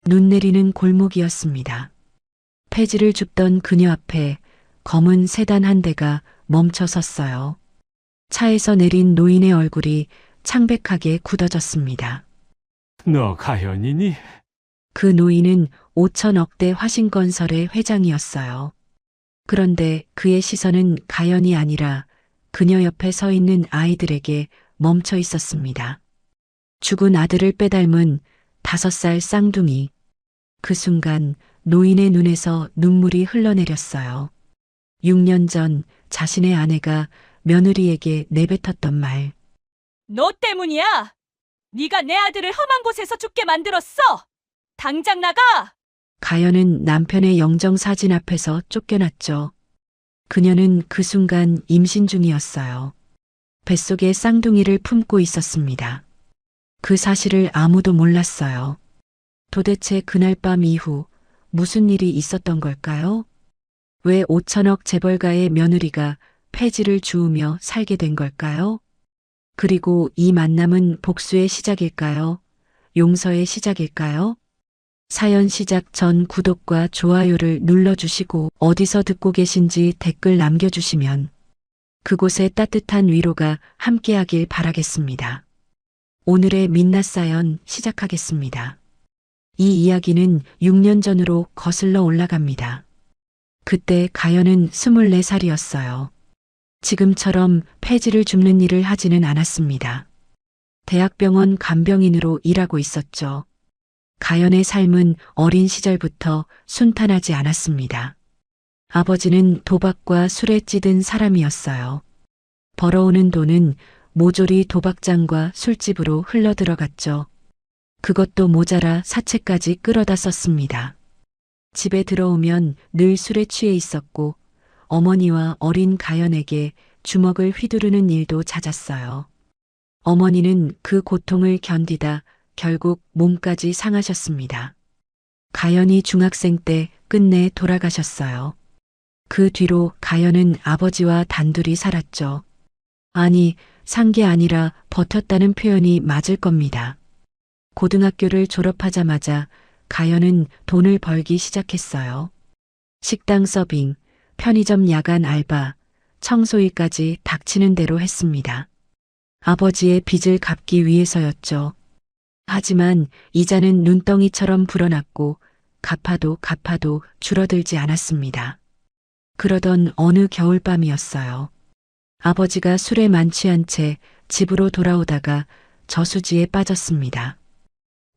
눈 내리는 골목이었습니다. 폐지를 줍던 그녀 앞에 검은 세단 한 대가 멈춰 섰어요. 차에서 내린 노인의 얼굴이 창백하게 굳어졌습니다. 너 가연이니? 그 노인은 5천억대 화신건설의 회장이었어요. 그런데 그의 시선은 가연이 아니라 그녀 옆에 서 있는 아이들에게 멈춰 있었습니다. 죽은 아들을 빼닮은 5살 쌍둥이. 그 순간 노인의 눈에서 눈물이 흘러내렸어요. 6년 전 자신의 아내가 며느리에게 내뱉었던 말. 너 때문이야! 네가 내 아들을 험한 곳에서 죽게 만들었어! 당장 나가! 가연은 남편의 영정사진 앞에서 쫓겨났죠. 그녀는 그 순간 임신 중이었어요. 뱃속에 쌍둥이를 품고 있었습니다. 그 사실을 아무도 몰랐어요. 도대체 그날 밤 이후 무슨 일이 있었던 걸까요? 왜 5천억 재벌가의 며느리가 폐지를 주우며 살게 된 걸까요? 그리고 이 만남은 복수의 시작일까요? 용서의 시작일까요? 사연 시작 전 구독과 좋아요를 눌러주시고 어디서 듣고 계신지 댓글 남겨주시면 그곳에 따뜻한 위로가 함께하길 바라겠습니다. 오늘의 민낯 사연 시작하겠습니다. 이 이야기는 6년 전으로 거슬러 올라갑니다. 그때 가연은 24살이었어요. 지금처럼 폐지를 줍는 일을 하지는 않았습니다. 대학병원 간병인으로 일하고 있었죠. 가연의 삶은 어린 시절부터 순탄하지 않았습니다. 아버지는 도박과 술에 찌든 사람이었어요. 벌어오는 돈은 모조리 도박장과 술집으로 흘러들어갔죠. 그것도 모자라 사채까지 끌어다 썼습니다. 집에 들어오면 늘 술에 취해 있었고 어머니와 어린 가연에게 주먹을 휘두르는 일도 잦았어요. 어머니는 그 고통을 견디다 결국 몸까지 상하셨습니다. 가연이 중학생 때 끝내 돌아가셨어요. 그 뒤로 가연은 아버지와 단둘이 살았죠. 아니, 산 게 아니라 버텼다는 표현이 맞을 겁니다. 고등학교를 졸업하자마자 가연은 돈을 벌기 시작했어요. 식당 서빙, 편의점 야간 알바, 청소일까지 닥치는 대로 했습니다. 아버지의 빚을 갚기 위해서였죠. 하지만 이자는 눈덩이처럼 불어났고 갚아도 줄어들지 않았습니다. 그러던 어느 겨울밤이었어요. 아버지가 술에 만취한 채 집으로 돌아오다가 저수지에 빠졌습니다.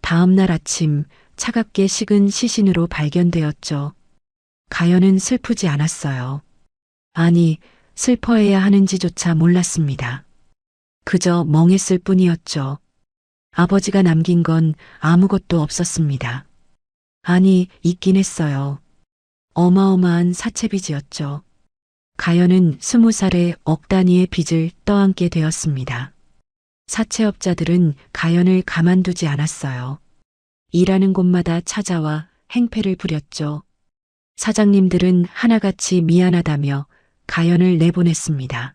다음 날 아침 차갑게 식은 시신으로 발견되었죠. 가연은 슬프지 않았어요. 아니, 슬퍼해야 하는지조차 몰랐습니다. 그저 멍했을 뿐이었죠. 아버지가 남긴 건 아무것도 없었습니다. 아니, 있긴 했어요. 어마어마한 사채빚이었죠. 가연은 20살에 억 단위의 빚을 떠안게 되었습니다. 사채업자들은 가연을 가만두지 않았어요. 일하는 곳마다 찾아와 행패를 부렸죠. 사장님들은 하나같이 미안하다며 가연을 내보냈습니다.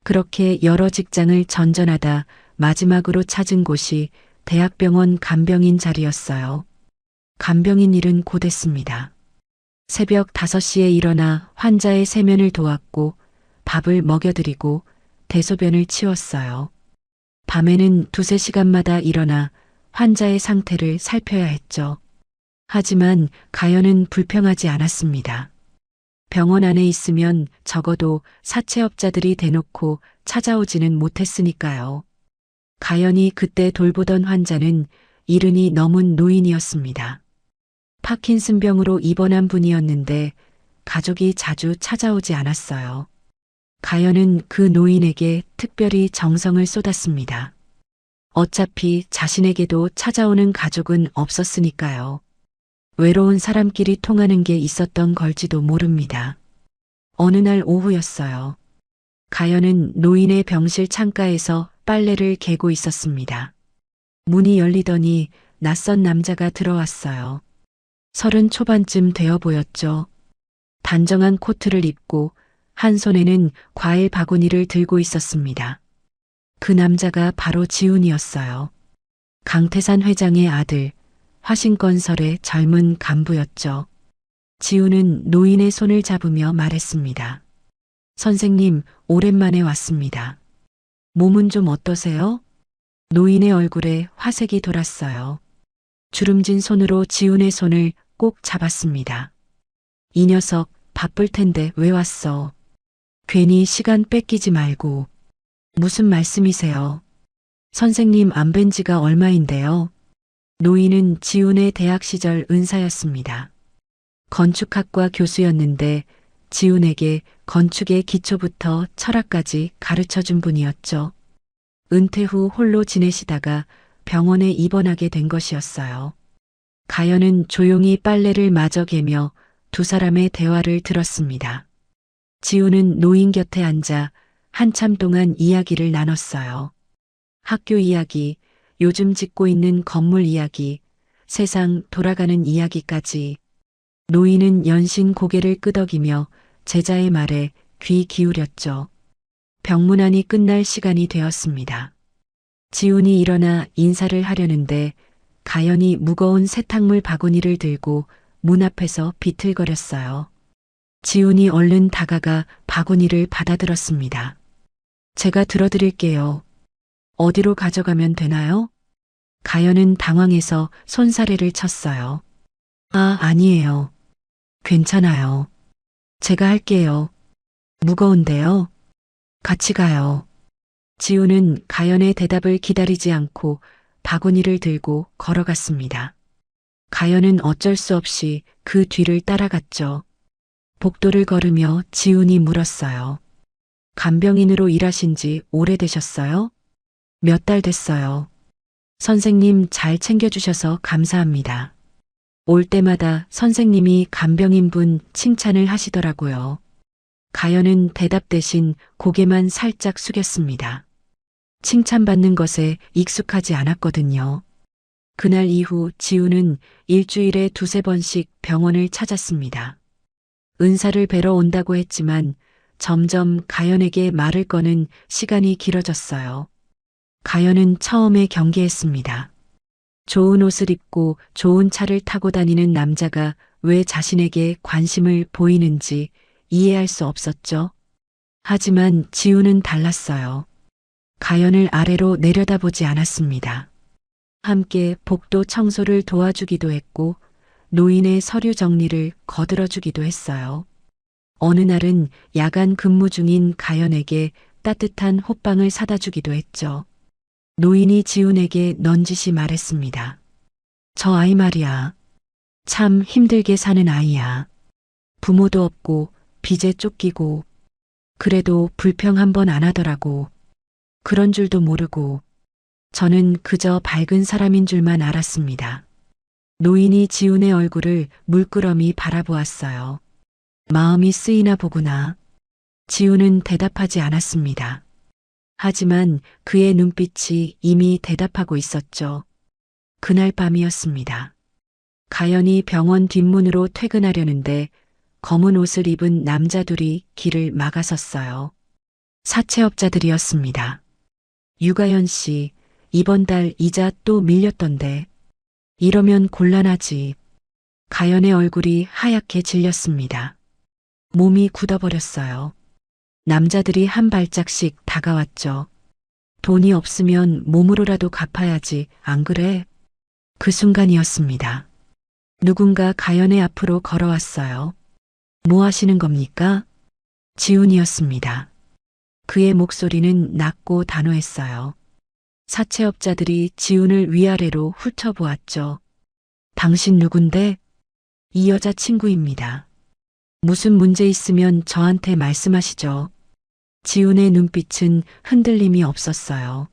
그렇게 여러 직장을 전전하다 마지막으로 찾은 곳이 대학병원 간병인 자리였어요. 간병인 일은 고됐습니다. 새벽 5시에 일어나 환자의 세면을 도왔고 밥을 먹여드리고 대소변을 치웠어요. 밤에는 2~3시간마다 일어나 환자의 상태를 살펴야 했죠. 하지만 가연은 불평하지 않았습니다. 병원 안에 있으면 적어도 사채업자들이 대놓고 찾아오지는 못했으니까요. 가연이 그때 돌보던 환자는 70이 넘은 노인이었습니다. 파킨슨병으로 입원한 분이었는데 가족이 자주 찾아오지 않았어요. 가연은 그 노인에게 특별히 정성을 쏟았습니다. 어차피 자신에게도 찾아오는 가족은 없었으니까요. 외로운 사람끼리 통하는 게 있었던 걸지도 모릅니다. 어느 날 오후였어요. 가연은 노인의 병실 창가에서 빨래를 개고 있었습니다. 문이 열리더니 낯선 남자가 들어왔어요. 30 초반쯤 되어 보였죠. 단정한 코트를 입고 한 손에는 과일 바구니를 들고 있었습니다. 그 남자가 바로 지훈이었어요. 강태산 회장의 아들, 화신건설의 젊은 간부였죠. 지우는 노인의 손을 잡으며 말했습니다. 선생님, 오랜만에 왔습니다. 몸은 좀 어떠세요? 노인의 얼굴에 화색이 돌았어요. 주름진 손으로 지훈의 손을 꼭 잡았습니다. 이 녀석 바쁠 텐데 왜 왔어? 괜히 시간 뺏기지 말고. 무슨 말씀이세요? 선생님 안 뵌 지가 얼마인데요? 노인은 지훈의 대학 시절 은사였습니다. 건축학과 교수였는데 지훈에게 건축의 기초부터 철학까지 가르쳐 준 분이었죠. 은퇴 후 홀로 지내시다가 병원에 입원하게 된 것이었어요. 가연은 조용히 빨래를 마저 개며 두 사람의 대화를 들었습니다. 지훈은 노인 곁에 앉아 한참 동안 이야기를 나눴어요. 학교 이야기, 요즘 짓고 있는 건물 이야기, 세상 돌아가는 이야기까지. 노인은 연신 고개를 끄덕이며 제자의 말에 귀 기울였죠. 병문안이 끝날 시간이 되었습니다. 지훈이 일어나 인사를 하려는데 가연이 무거운 세탁물 바구니를 들고 문 앞에서 비틀거렸어요. 지훈이 얼른 다가가 바구니를 받아들었습니다. 제가 들어드릴게요. 어디로 가져가면 되나요? 가연은 당황해서 손사래를 쳤어요. 아니에요. 괜찮아요. 제가 할게요. 무거운데요. 같이 가요. 지훈은 가연의 대답을 기다리지 않고 바구니를 들고 걸어갔습니다. 가연은 어쩔 수 없이 그 뒤를 따라갔죠. 복도를 걸으며 지훈이 물었어요. 간병인으로 일하신 지 오래되셨어요? 몇 달 됐어요. 선생님 잘 챙겨주셔서 감사합니다. 올 때마다 선생님이 간병인분 칭찬을 하시더라고요. 가연은 대답 대신 고개만 살짝 숙였습니다. 칭찬받는 것에 익숙하지 않았거든요. 그날 이후 지훈은 일주일에 두세 번씩 병원을 찾았습니다. 은사를 뵈러 온다고 했지만 점점 가연에게 말을 거는 시간이 길어졌어요. 가연은 처음에 경계했습니다. 좋은 옷을 입고 좋은 차를 타고 다니는 남자가 왜 자신에게 관심을 보이는지 이해할 수 없었죠. 하지만 지훈은 달랐어요. 가연을 아래로 내려다보지 않았습니다. 함께 복도 청소를 도와주기도 했고 노인의 서류 정리를 거들어주기도 했어요. 어느 날은 야간 근무 중인 가연에게 따뜻한 호빵을 사다 주기도 했죠. 노인이 지훈에게 넌지시 말했습니다. 저 아이 말이야. 참 힘들게 사는 아이야. 부모도 없고 빚에 쫓기고 그래도 불평 한 번 안 하더라고. 그런 줄도 모르고 저는 그저 밝은 사람인 줄만 알았습니다. 노인이 지훈의 얼굴을 물끄러미 바라보았어요. 마음이 쓰이나 보구나. 지훈은 대답하지 않았습니다. 하지만 그의 눈빛이 이미 대답하고 있었죠. 그날 밤이었습니다. 가연이 병원 뒷문으로 퇴근하려는데 검은 옷을 입은 남자 둘이 길을 막아섰어요. 사채업자들이었습니다. 유가연 씨, 이번 달 이자 또 밀렸던데. 이러면 곤란하지. 가연의 얼굴이 하얗게 질렸습니다. 몸이 굳어버렸어요. 남자들이 한 발짝씩 다가왔죠. 돈이 없으면 몸으로라도 갚아야지, 안 그래? 그 순간이었습니다. 누군가 가연의 앞으로 걸어왔어요. 뭐 하시는 겁니까? 지훈이었습니다. 그의 목소리는 낮고 단호했어요. 사채업자들이 지훈을 위아래로 훑어보았죠. 당신 누군데? 이 여자 친구입니다. 무슨 문제 있으면 저한테 말씀하시죠. 지훈의 눈빛은 흔들림이 없었어요.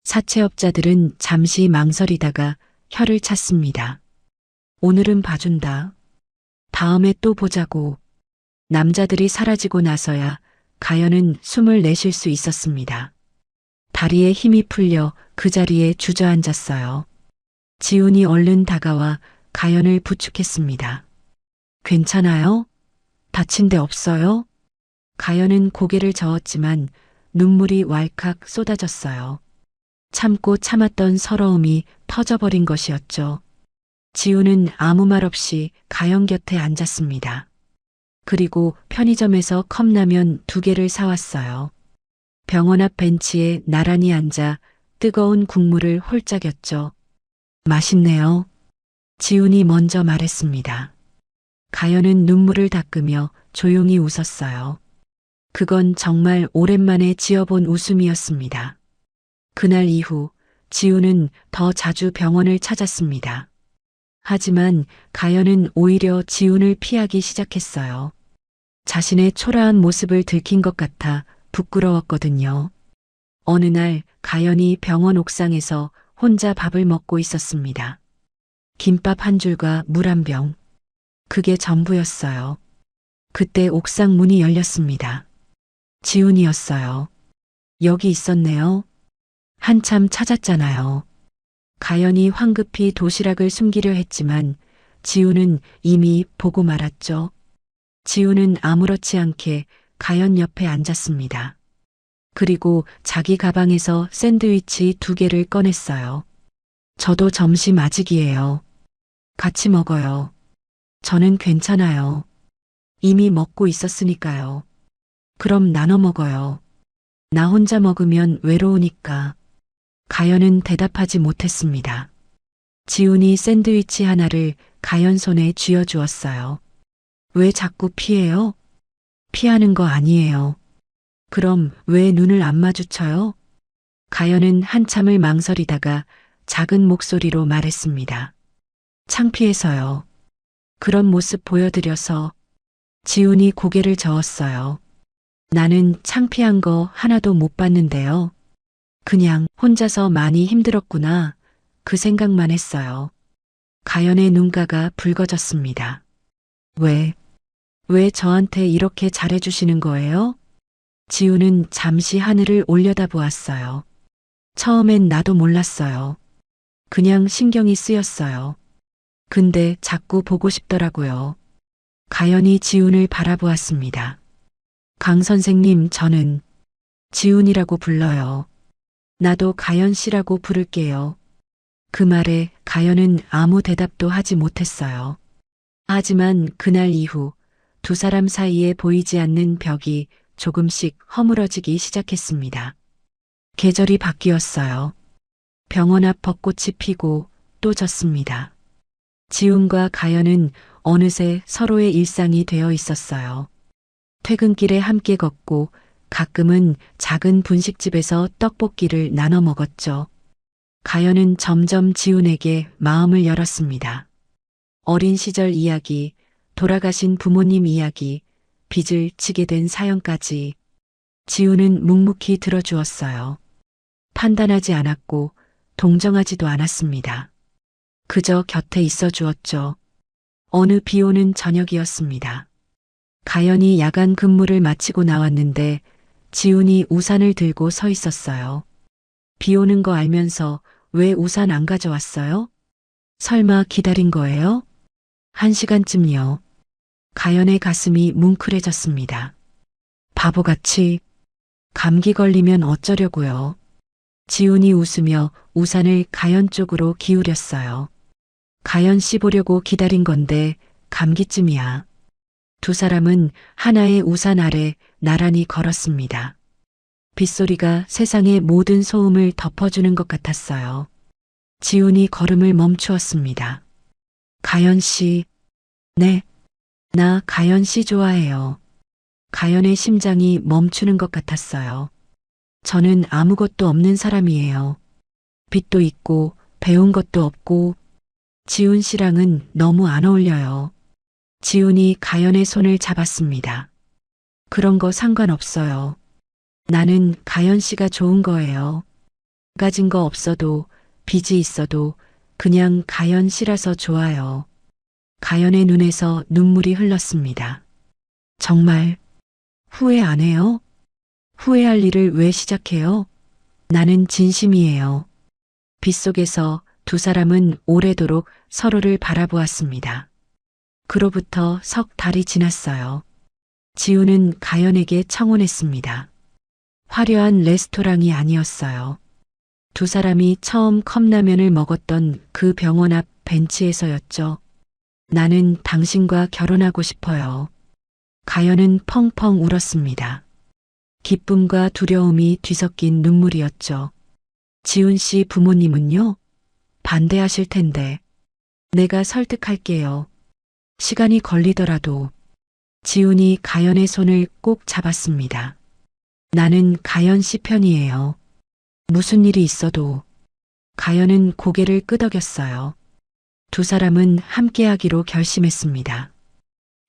사채업자들은 잠시 망설이다가 혀를 찼습니다. 오늘은 봐준다. 다음에 또 보자고. 남자들이 사라지고 나서야 가연은 숨을 내쉴 수 있었습니다. 다리에 힘이 풀려 그 자리에 주저앉았어요. 지훈이 얼른 다가와 가연을 부축했습니다. 괜찮아요? 다친 데 없어요? 가연은 고개를 저었지만 눈물이 왈칵 쏟아졌어요. 참고 참았던 서러움이 터져버린 것이었죠. 지우는 아무 말 없이 가연 곁에 앉았습니다. 그리고 편의점에서 컵라면 2개를 사왔어요. 병원 앞 벤치에 나란히 앉아 뜨거운 국물을 홀짝였죠. 맛있네요. 지훈이 먼저 말했습니다. 가연은 눈물을 닦으며 조용히 웃었어요. 그건 정말 오랜만에 지어본 웃음이었습니다. 그날 이후 지훈은 더 자주 병원을 찾았습니다. 하지만 가연은 오히려 지훈을 피하기 시작했어요. 자신의 초라한 모습을 들킨 것 같아 부끄러웠거든요. 어느 날 가연이 병원 옥상에서 혼자 밥을 먹고 있었습니다. 김밥 한 줄과 물 한 병. 그게 전부였어요. 그때 옥상 문이 열렸습니다. 지훈이었어요. 여기 있었네요. 한참 찾았잖아요. 가연이 황급히 도시락을 숨기려 했지만 지훈은 이미 보고 말았죠. 지훈은 아무렇지 않게 가연 옆에 앉았습니다. 그리고 자기 가방에서 샌드위치 2개를 꺼냈어요. 저도 점심 아직이에요. 같이 먹어요. 저는 괜찮아요. 이미 먹고 있었으니까요. 그럼 나눠 먹어요. 나 혼자 먹으면 외로우니까. 가연은 대답하지 못했습니다. 지훈이 샌드위치 하나를 가연 손에 쥐어주었어요. 왜 자꾸 피해요? 피하는 거 아니에요. 그럼 왜 눈을 안 마주쳐요? 가연은 한참을 망설이다가 작은 목소리로 말했습니다. 창피해서요. 그런 모습 보여드려서. 지훈이 고개를 저었어요. 나는 창피한 거 하나도 못 봤는데요. 그냥 혼자서 많이 힘들었구나. 그 생각만 했어요. 가연의 눈가가 붉어졌습니다. 왜 저한테 이렇게 잘해주시는 거예요? 지훈은 잠시 하늘을 올려다보았어요. 처음엔 나도 몰랐어요. 그냥 신경이 쓰였어요. 근데 자꾸 보고 싶더라고요. 가연이 지훈을 바라보았습니다. 강 선생님, 저는 지훈이라고 불러요. 나도 가연 씨라고 부를게요. 그 말에 가연은 아무 대답도 하지 못했어요. 하지만 그날 이후 2사람 사이에 보이지 않는 벽이 조금씩 허물어지기 시작했습니다. 계절이 바뀌었어요. 병원 앞 벚꽃이 피고 또 졌습니다. 지훈과 가연은 어느새 서로의 일상이 되어 있었어요. 퇴근길에 함께 걷고 가끔은 작은 분식집에서 떡볶이를 나눠 먹었죠. 가연은 점점 지훈에게 마음을 열었습니다. 어린 시절 이야기, 돌아가신 부모님 이야기, 빚을 지게 된 사연까지 지훈은 묵묵히 들어주었어요. 판단하지 않았고 동정하지도 않았습니다. 그저 곁에 있어 주었죠. 어느 비 오는 저녁이었습니다. 가연이 야간 근무를 마치고 나왔는데 지훈이 우산을 들고 서 있었어요. 비 오는 거 알면서 왜 우산 안 가져왔어요? 설마 기다린 거예요? 1시간쯤요. 가연의 가슴이 뭉클해졌습니다. 바보같이. 감기 걸리면 어쩌려고요. 지훈이 웃으며 우산을 가연 쪽으로 기울였어요. 가연 씨 보려고 기다린 건데 감기쯤이야. 2사람은 하나의 우산 아래 나란히 걸었습니다. 빗소리가 세상의 모든 소음을 덮어주는 것 같았어요. 지훈이 걸음을 멈추었습니다. 가연 씨. 네. 나 가연 씨 좋아해요. 가연의 심장이 멈추는 것 같았어요. 저는 아무것도 없는 사람이에요. 빚도 있고 배운 것도 없고 지훈 씨랑은 너무 안 어울려요. 지훈이 가연의 손을 잡았습니다. 그런 거 상관없어요. 나는 가연 씨가 좋은 거예요. 가진 거 없어도 빚이 있어도 그냥 가연 씨라서 좋아요. 가연의 눈에서 눈물이 흘렀습니다. 정말 후회 안 해요? 후회할 일을 왜 시작해요? 나는 진심이에요. 빗속에서 2사람은 오래도록 서로를 바라보았습니다. 그로부터 석 달이 지났어요. 지훈은 가연에게 청혼했습니다. 화려한 레스토랑이 아니었어요. 2사람이 처음 컵라면을 먹었던 그 병원 앞 벤치에서였죠. 나는 당신과 결혼하고 싶어요. 가연은 펑펑 울었습니다. 기쁨과 두려움이 뒤섞인 눈물이었죠. 지훈 씨 부모님은요? 반대하실 텐데. 내가 설득할게요. 시간이 걸리더라도. 지훈이 가연의 손을 꼭 잡았습니다. 나는 가연 씨 편이에요. 무슨 일이 있어도. 가연은 고개를 끄덕였어요. 두 사람은 함께하기로 결심했습니다.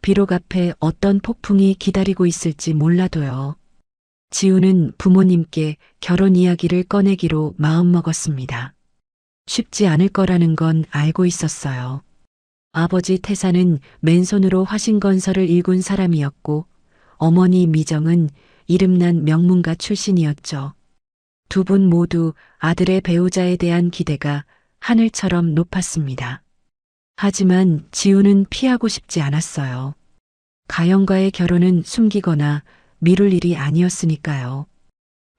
비록 앞에 어떤 폭풍이 기다리고 있을지 몰라도요. 지훈은 부모님께 결혼 이야기를 꺼내기로 마음먹었습니다. 쉽지 않을 거라는 건 알고 있었어요. 아버지 태사는 맨손으로 화신건설을 일군 사람이었고 어머니 미정은 이름난 명문가 출신이었죠. 두 분 모두 아들의 배우자에 대한 기대가 하늘처럼 높았습니다. 하지만 지훈은 피하고 싶지 않았어요. 가연과의 결혼은 숨기거나 미룰 일이 아니었으니까요.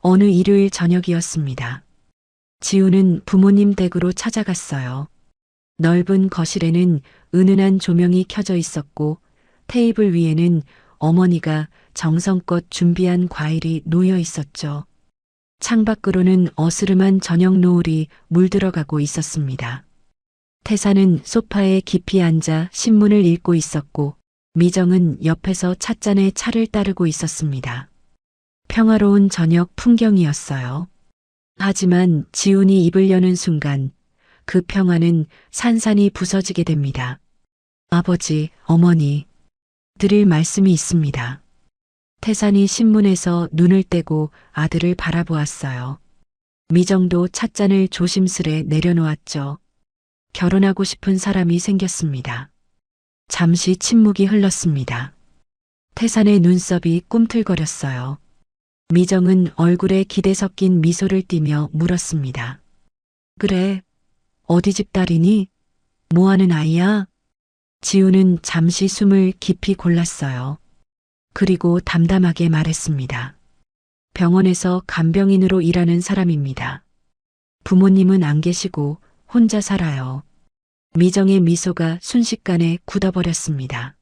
어느 일요일 저녁이었습니다. 지훈은 부모님 댁으로 찾아갔어요. 넓은 거실에는 은은한 조명이 켜져 있었고 테이블 위에는 어머니가 정성껏 준비한 과일이 놓여 있었죠. 창밖으로는 어스름한 저녁 노을이 물들어가고 있었습니다. 태사는 소파에 깊이 앉아 신문을 읽고 있었고 미정은 옆에서 찻잔에 차를 따르고 있었습니다. 평화로운 저녁 풍경이었어요. 하지만 지훈이 입을 여는 순간 그 평화는 산산이 부서지게 됩니다. 아버지, 어머니, 드릴 말씀이 있습니다. 태산이 신문에서 눈을 떼고 아들을 바라보았어요. 미정도 찻잔을 조심스레 내려놓았죠. 결혼하고 싶은 사람이 생겼습니다. 잠시 침묵이 흘렀습니다. 태산의 눈썹이 꿈틀거렸어요. 미정은 얼굴에 기대 섞인 미소를 띠며 물었습니다. 그래, 어디 집 딸이니? 뭐하는 아이야? 지우는 잠시 숨을 깊이 골랐어요. 그리고 담담하게 말했습니다. 병원에서 간병인으로 일하는 사람입니다. 부모님은 안 계시고 혼자 살아요. 미정의 미소가 순식간에 굳어버렸습니다.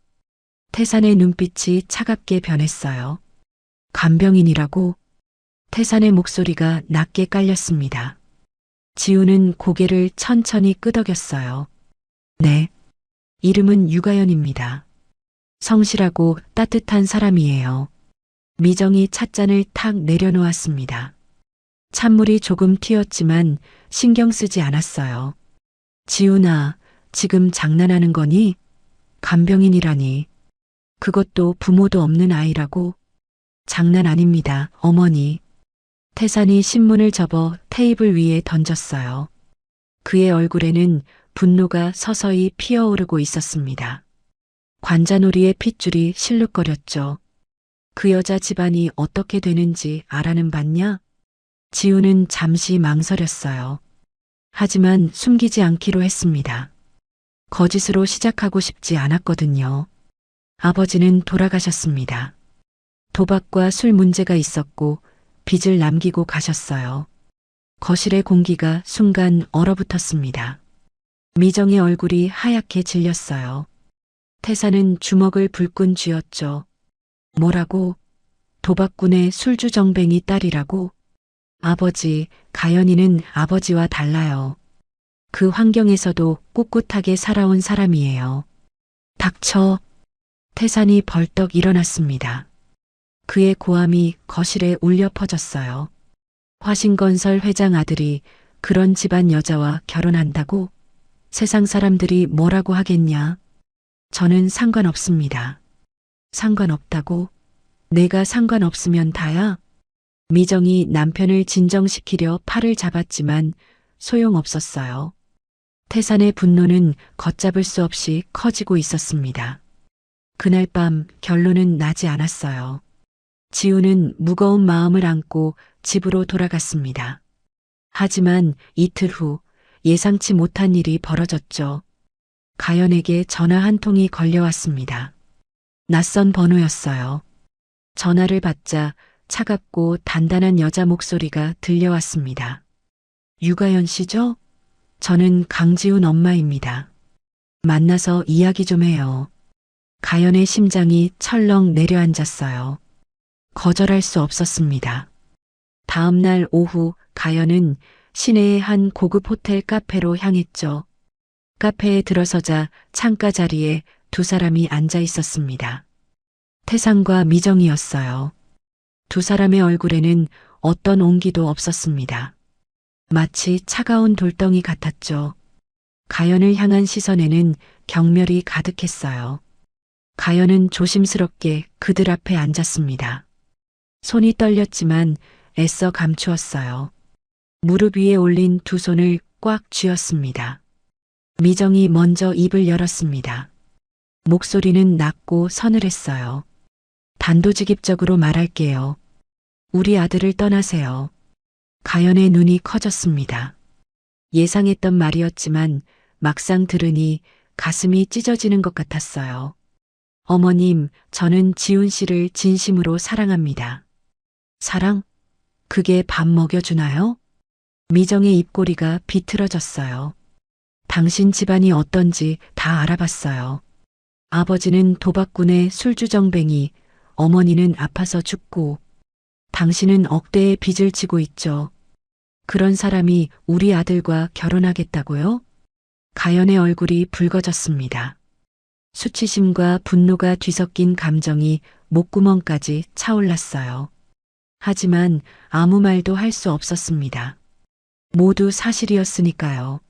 태산의 눈빛이 차갑게 변했어요. 간병인이라고? 태산의 목소리가 낮게 깔렸습니다. 지우는 고개를 천천히 끄덕였어요. 네. 이름은 유가연입니다. 성실하고 따뜻한 사람이에요. 미정이 찻잔을 탁 내려놓았습니다. 찬물이 조금 튀었지만 신경 쓰지 않았어요. 지훈아, 지금 장난하는 거니? 간병인이라니. 그것도 부모도 없는 아이라고? 장난 아닙니다, 어머니. 태산이 신문을 접어 테이블 위에 던졌어요. 그의 얼굴에는 분노가 서서히 피어오르고 있었습니다. 관자놀이의 핏줄이 실룩거렸죠. 그 여자 집안이 어떻게 되는지 알아는 봤냐? 지우는 잠시 망설였어요. 하지만 숨기지 않기로 했습니다. 거짓으로 시작하고 싶지 않았거든요. 아버지는 돌아가셨습니다. 도박과 술 문제가 있었고 빚을 남기고 가셨어요. 거실의 공기가 순간 얼어붙었습니다. 미정의 얼굴이 하얗게 질렸어요. 태사는 주먹을 불끈 쥐었죠. 뭐라고? 도박꾼의 술주정뱅이 딸이라고? 아버지, 가연이는 아버지와 달라요. 그 환경에서도 꿋꿋하게 살아온 사람이에요. 닥쳐. 태산이 벌떡 일어났습니다. 그의 고함이 거실에 울려 퍼졌어요. 화신건설 회장 아들이 그런 집안 여자와 결혼한다고? 세상 사람들이 뭐라고 하겠냐? 저는 상관없습니다. 상관없다고? 내가 상관없으면 다야? 미정이 남편을 진정시키려 팔을 잡았지만 소용없었어요. 태산의 분노는 걷잡을 수 없이 커지고 있었습니다. 그날 밤 결론은 나지 않았어요. 지우는 무거운 마음을 안고 집으로 돌아갔습니다. 하지만 이틀 후 예상치 못한 일이 벌어졌죠. 가연에게 전화 한 통이 걸려왔습니다. 낯선 번호였어요. 전화를 받자 차갑고 단단한 여자 목소리가 들려왔습니다. 유가연 씨죠? 저는 강지훈 엄마입니다. 만나서 이야기 좀 해요. 가연의 심장이 철렁 내려앉았어요. 거절할 수 없었습니다. 다음 날 오후 가연은 시내의 한 고급 호텔 카페로 향했죠. 카페에 들어서자 창가 자리에 두 사람이 앉아 있었습니다. 태상과 미정이었어요. 두 사람의 얼굴에는 어떤 온기도 없었습니다. 마치 차가운 돌덩이 같았죠. 가연을 향한 시선에는 경멸이 가득했어요. 가연은 조심스럽게 그들 앞에 앉았습니다. 손이 떨렸지만 애써 감추었어요. 무릎 위에 올린 두 손을 꽉 쥐었습니다. 미정이 먼저 입을 열었습니다. 목소리는 낮고 서늘했어요. 단도직입적으로 말할게요. 우리 아들을 떠나세요. 가연의 눈이 커졌습니다. 예상했던 말이었지만 막상 들으니 가슴이 찢어지는 것 같았어요. 어머님, 저는 지훈 씨를 진심으로 사랑합니다. 사랑? 그게 밥 먹여주나요? 미정의 입꼬리가 비틀어졌어요. 당신 집안이 어떤지 다 알아봤어요. 아버지는 도박꾼의 술주정뱅이, 어머니는 아파서 죽고, 당신은 억대의 빚을 지고 있죠. 그런 사람이 우리 아들과 결혼하겠다고요? 가연의 얼굴이 붉어졌습니다. 수치심과 분노가 뒤섞인 감정이 목구멍까지 차올랐어요. 하지만 아무 말도 할 수 없었습니다. 모두 사실이었으니까요.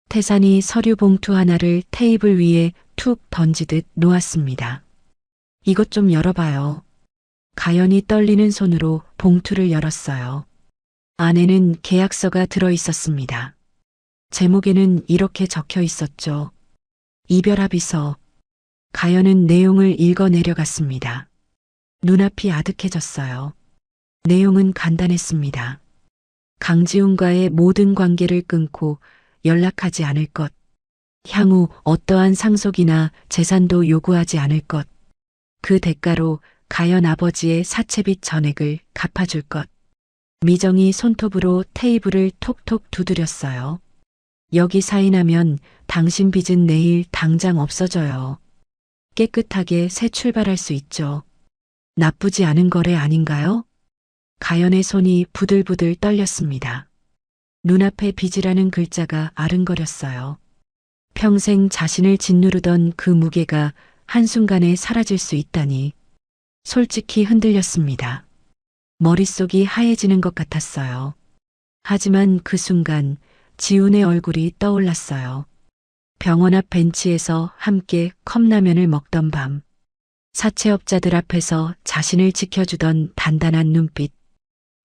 태산이 서류 봉투 하나를 테이블 위에 툭 던지듯 놓았습니다. 이것 좀 열어봐요. 가연이 떨리는 손으로 봉투를 열었어요. 안에는 계약서가 들어 있었습니다. 제목에는 이렇게 적혀 있었죠. 이별합의서. 가연은 내용을 읽어 내려갔습니다. 눈앞이 아득해졌어요. 내용은 간단했습니다. 강지훈과의 모든 관계를 끊고 연락하지 않을 것. 향후 어떠한 상속이나 재산도 요구하지 않을 것. 그 대가로 가연 아버지의 사채빚 전액을 갚아줄 것. 미정이 손톱으로 테이블을 톡톡 두드렸어요. 여기 사인하면 당신 빚은 내일 당장 없어져요. 깨끗하게 새 출발할 수 있죠. 나쁘지 않은 거래 아닌가요? 가연의 손이 부들부들 떨렸습니다. 눈앞에 빚이라는 글자가 아른거렸어요. 평생 자신을 짓누르던 그 무게가 한순간에 사라질 수 있다니. 솔직히 흔들렸습니다. 머릿속이 하얘지는 것 같았어요. 하지만 그 순간 지훈의 얼굴이 떠올랐어요. 병원 앞 벤치에서 함께 컵라면을 먹던 밤. 사채업자들 앞에서 자신을 지켜주던 단단한 눈빛.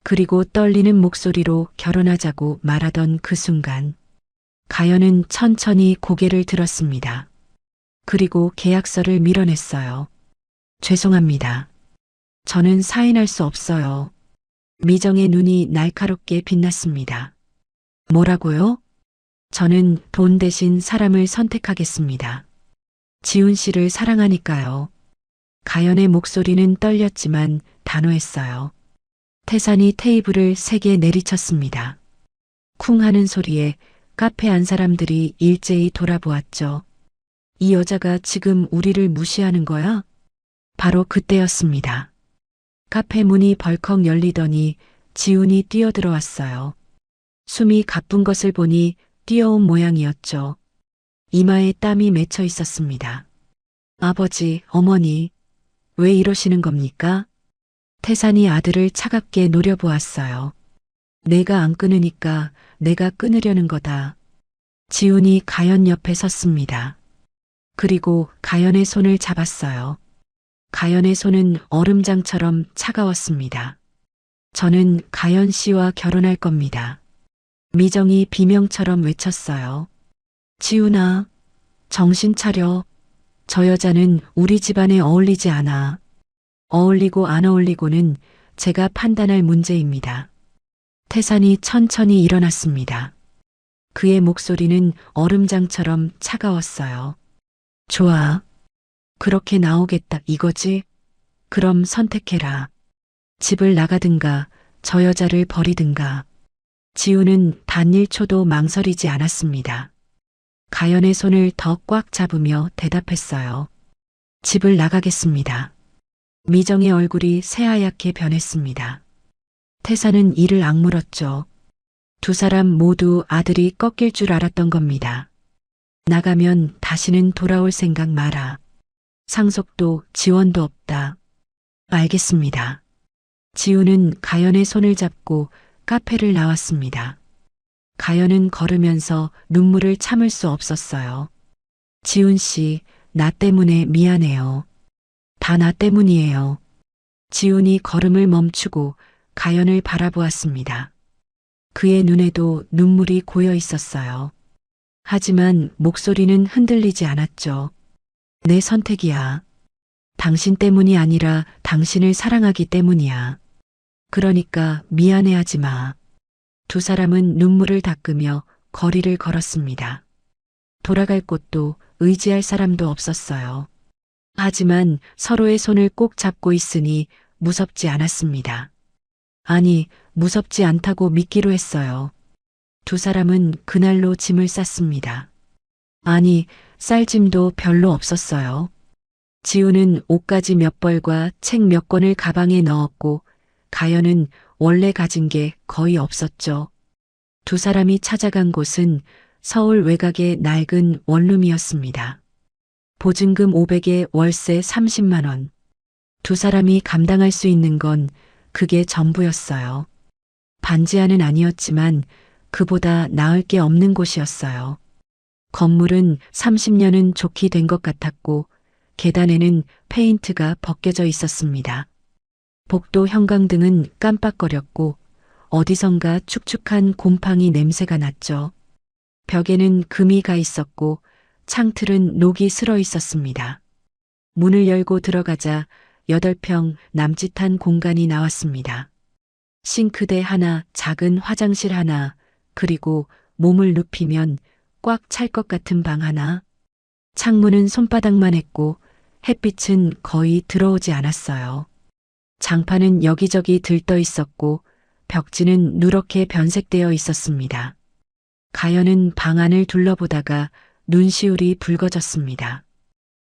그리고 떨리는 목소리로 결혼하자고 말하던 그 순간. 가연은 천천히 고개를 들었습니다. 그리고 계약서를 밀어냈어요. 죄송합니다. 저는 사인할 수 없어요. 미정의 눈이 날카롭게 빛났습니다. 뭐라고요? 저는 돈 대신 사람을 선택하겠습니다. 지훈 씨를 사랑하니까요. 가연의 목소리는 떨렸지만 단호했어요. 태산이 테이블을 세게 내리쳤습니다. 쿵 하는 소리에 카페 안 사람들이 일제히 돌아보았죠. 이 여자가 지금 우리를 무시하는 거야? 바로 그때였습니다. 카페 문이 벌컥 열리더니 지훈이 뛰어들어왔어요. 숨이 가쁜 것을 보니 뛰어온 모양이었죠. 이마에 땀이 맺혀 있었습니다. 아버지, 어머니, 왜 이러시는 겁니까? 태산이 아들을 차갑게 노려보았어요. 내가 안 끊으니까 내가 끊으려는 거다. 지훈이 가연 옆에 섰습니다. 그리고 가연의 손을 잡았어요. 가연의 손은 얼음장처럼 차가웠습니다. 저는 가연 씨와 결혼할 겁니다. 미정이 비명처럼 외쳤어요. 지훈아, 정신 차려. 저 여자는 우리 집안에 어울리지 않아. 어울리고 안 어울리고는 제가 판단할 문제입니다. 태산이 천천히 일어났습니다. 그의 목소리는 얼음장처럼 차가웠어요. 좋아. 그렇게 나오겠다 이거지? 그럼 선택해라. 집을 나가든가 저 여자를 버리든가. 지훈은 단 1초도 망설이지 않았습니다. 가연의 손을 더 꽉 잡으며 대답했어요. 집을 나가겠습니다. 미정의 얼굴이 새하얗게 변했습니다. 태사는 이를 악물었죠. 두 사람 모두 아들이 꺾일 줄 알았던 겁니다. 나가면 다시는 돌아올 생각 마라. 상속도 지원도 없다. 알겠습니다. 지우는 가연의 손을 잡고 카페를 나왔습니다. 가연은 걸으면서 눈물을 참을 수 없었어요. 지훈 씨, 나 때문에 미안해요. 다 나 때문이에요. 지훈이 걸음을 멈추고 가연을 바라보았습니다. 그의 눈에도 눈물이 고여 있었어요. 하지만 목소리는 흔들리지 않았죠. 내 선택이야. 당신 때문이 아니라 당신을 사랑하기 때문이야. 그러니까 미안해하지 마. 두 사람은 눈물을 닦으며 거리를 걸었습니다. 돌아갈 곳도 의지할 사람도 없었어요. 하지만 서로의 손을 꼭 잡고 있으니 무섭지 않았습니다. 아니, 무섭지 않다고 믿기로 했어요. 두 사람은 그날로 짐을 쌌습니다. 아니, 쌀 짐도 별로 없었어요. 지우는 옷가지 몇 벌과 책 몇 권을 가방에 넣었고 가연은 원래 가진 게 거의 없었죠. 두 사람이 찾아간 곳은 서울 외곽의 낡은 원룸이었습니다. 보증금 500에 월세 30만 원. 두 사람이 감당할 수 있는 건 그게 전부였어요. 반지하는 아니었지만 그보다 나을 게 없는 곳이었어요. 건물은 30년은 좋게 된 것 같았고 계단에는 페인트가 벗겨져 있었습니다. 복도 형광등은 깜빡거렸고 어디선가 축축한 곰팡이 냄새가 났죠. 벽에는 금이 가 있었고 창틀은 녹이 슬어 있었습니다. 문을 열고 들어가자 8평 남짓한 공간이 나왔습니다. 싱크대 하나, 작은 화장실 하나, 그리고 몸을 눕히면 꽉 찰 것 같은 방 하나. 창문은 손바닥만 했고 햇빛은 거의 들어오지 않았어요. 장판은 여기저기 들떠 있었고 벽지는 누렇게 변색되어 있었습니다. 가연은 방 안을 둘러보다가 눈시울이 붉어졌습니다.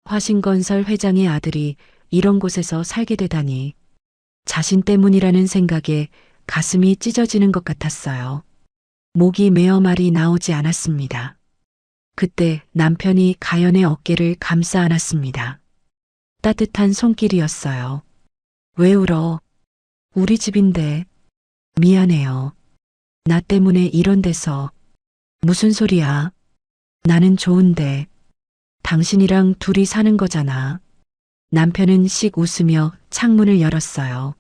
화신건설 회장의 아들이 이런 곳에서 살게 되다니 자신 때문이라는 생각에 가슴이 찢어지는 것 같았어요. 목이 메어 말이 나오지 않았습니다. 그때 남편이 가연의 어깨를 감싸 안았습니다. 따뜻한 손길이었어요. 왜 울어? 우리 집인데. 미안해요. 나 때문에 이런 데서. 무슨 소리야? 나는 좋은데. 당신이랑 둘이 사는 거잖아. 남편은 씩 웃으며 창문을 열었어요.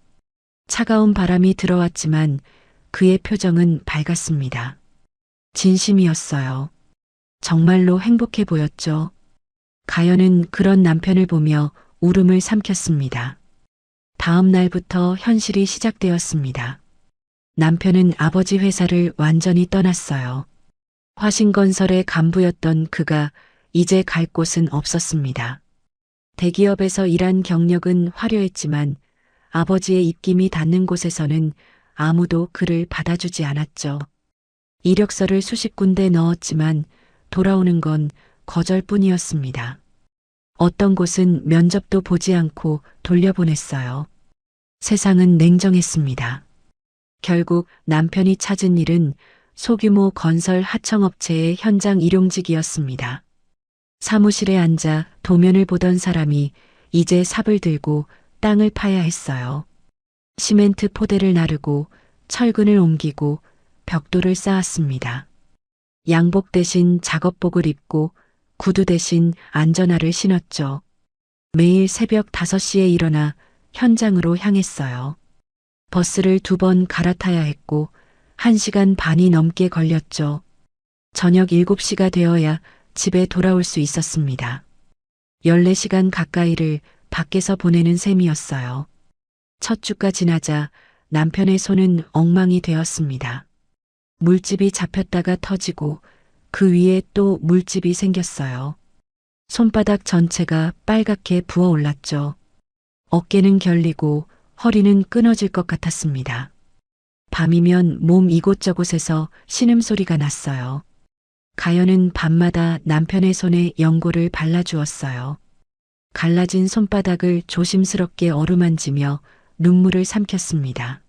차가운 바람이 들어왔지만 그의 표정은 밝았습니다. 진심이었어요. 정말로 행복해 보였죠. 가연은 그런 남편을 보며 울음을 삼켰습니다. 다음 날부터 현실이 시작되었습니다. 남편은 아버지 회사를 완전히 떠났어요. 화신건설의 간부였던 그가 이제 갈 곳은 없었습니다. 대기업에서 일한 경력은 화려했지만 아버지의 입김이 닿는 곳에서는 아무도 그를 받아주지 않았죠. 이력서를 수십 군데 넣었지만 돌아오는 건 거절뿐이었습니다. 어떤 곳은 면접도 보지 않고 돌려보냈어요. 세상은 냉정했습니다. 결국 남편이 찾은 일은 소규모 건설 하청업체의 현장 일용직이었습니다. 사무실에 앉아 도면을 보던 사람이 이제 삽을 들고 땅을 파야 했어요. 시멘트 포대를 나르고 철근을 옮기고 벽돌을 쌓았습니다. 양복 대신 작업복을 입고 구두 대신 안전화를 신었죠. 매일 새벽 5시에 일어나 현장으로 향했어요. 버스를 2번 갈아타야 했고 1시간 반이 넘게 걸렸죠. 저녁 7시가 되어야 집에 돌아올 수 있었습니다. 14시간 가까이를 밖에서 보내는 셈이었어요. 첫 주가 지나자 남편의 손은 엉망이 되었습니다. 물집이 잡혔다가 터지고 그 위에 또 물집이 생겼어요. 손바닥 전체가 빨갛게 부어올랐죠. 어깨는 결리고 허리는 끊어질 것 같았습니다. 밤이면 몸 이곳저곳에서 신음소리가 났어요. 가연은 밤마다 남편의 손에 연고를 발라주었어요. 갈라진 손바닥을 조심스럽게 어루만지며 눈물을 삼켰습니다.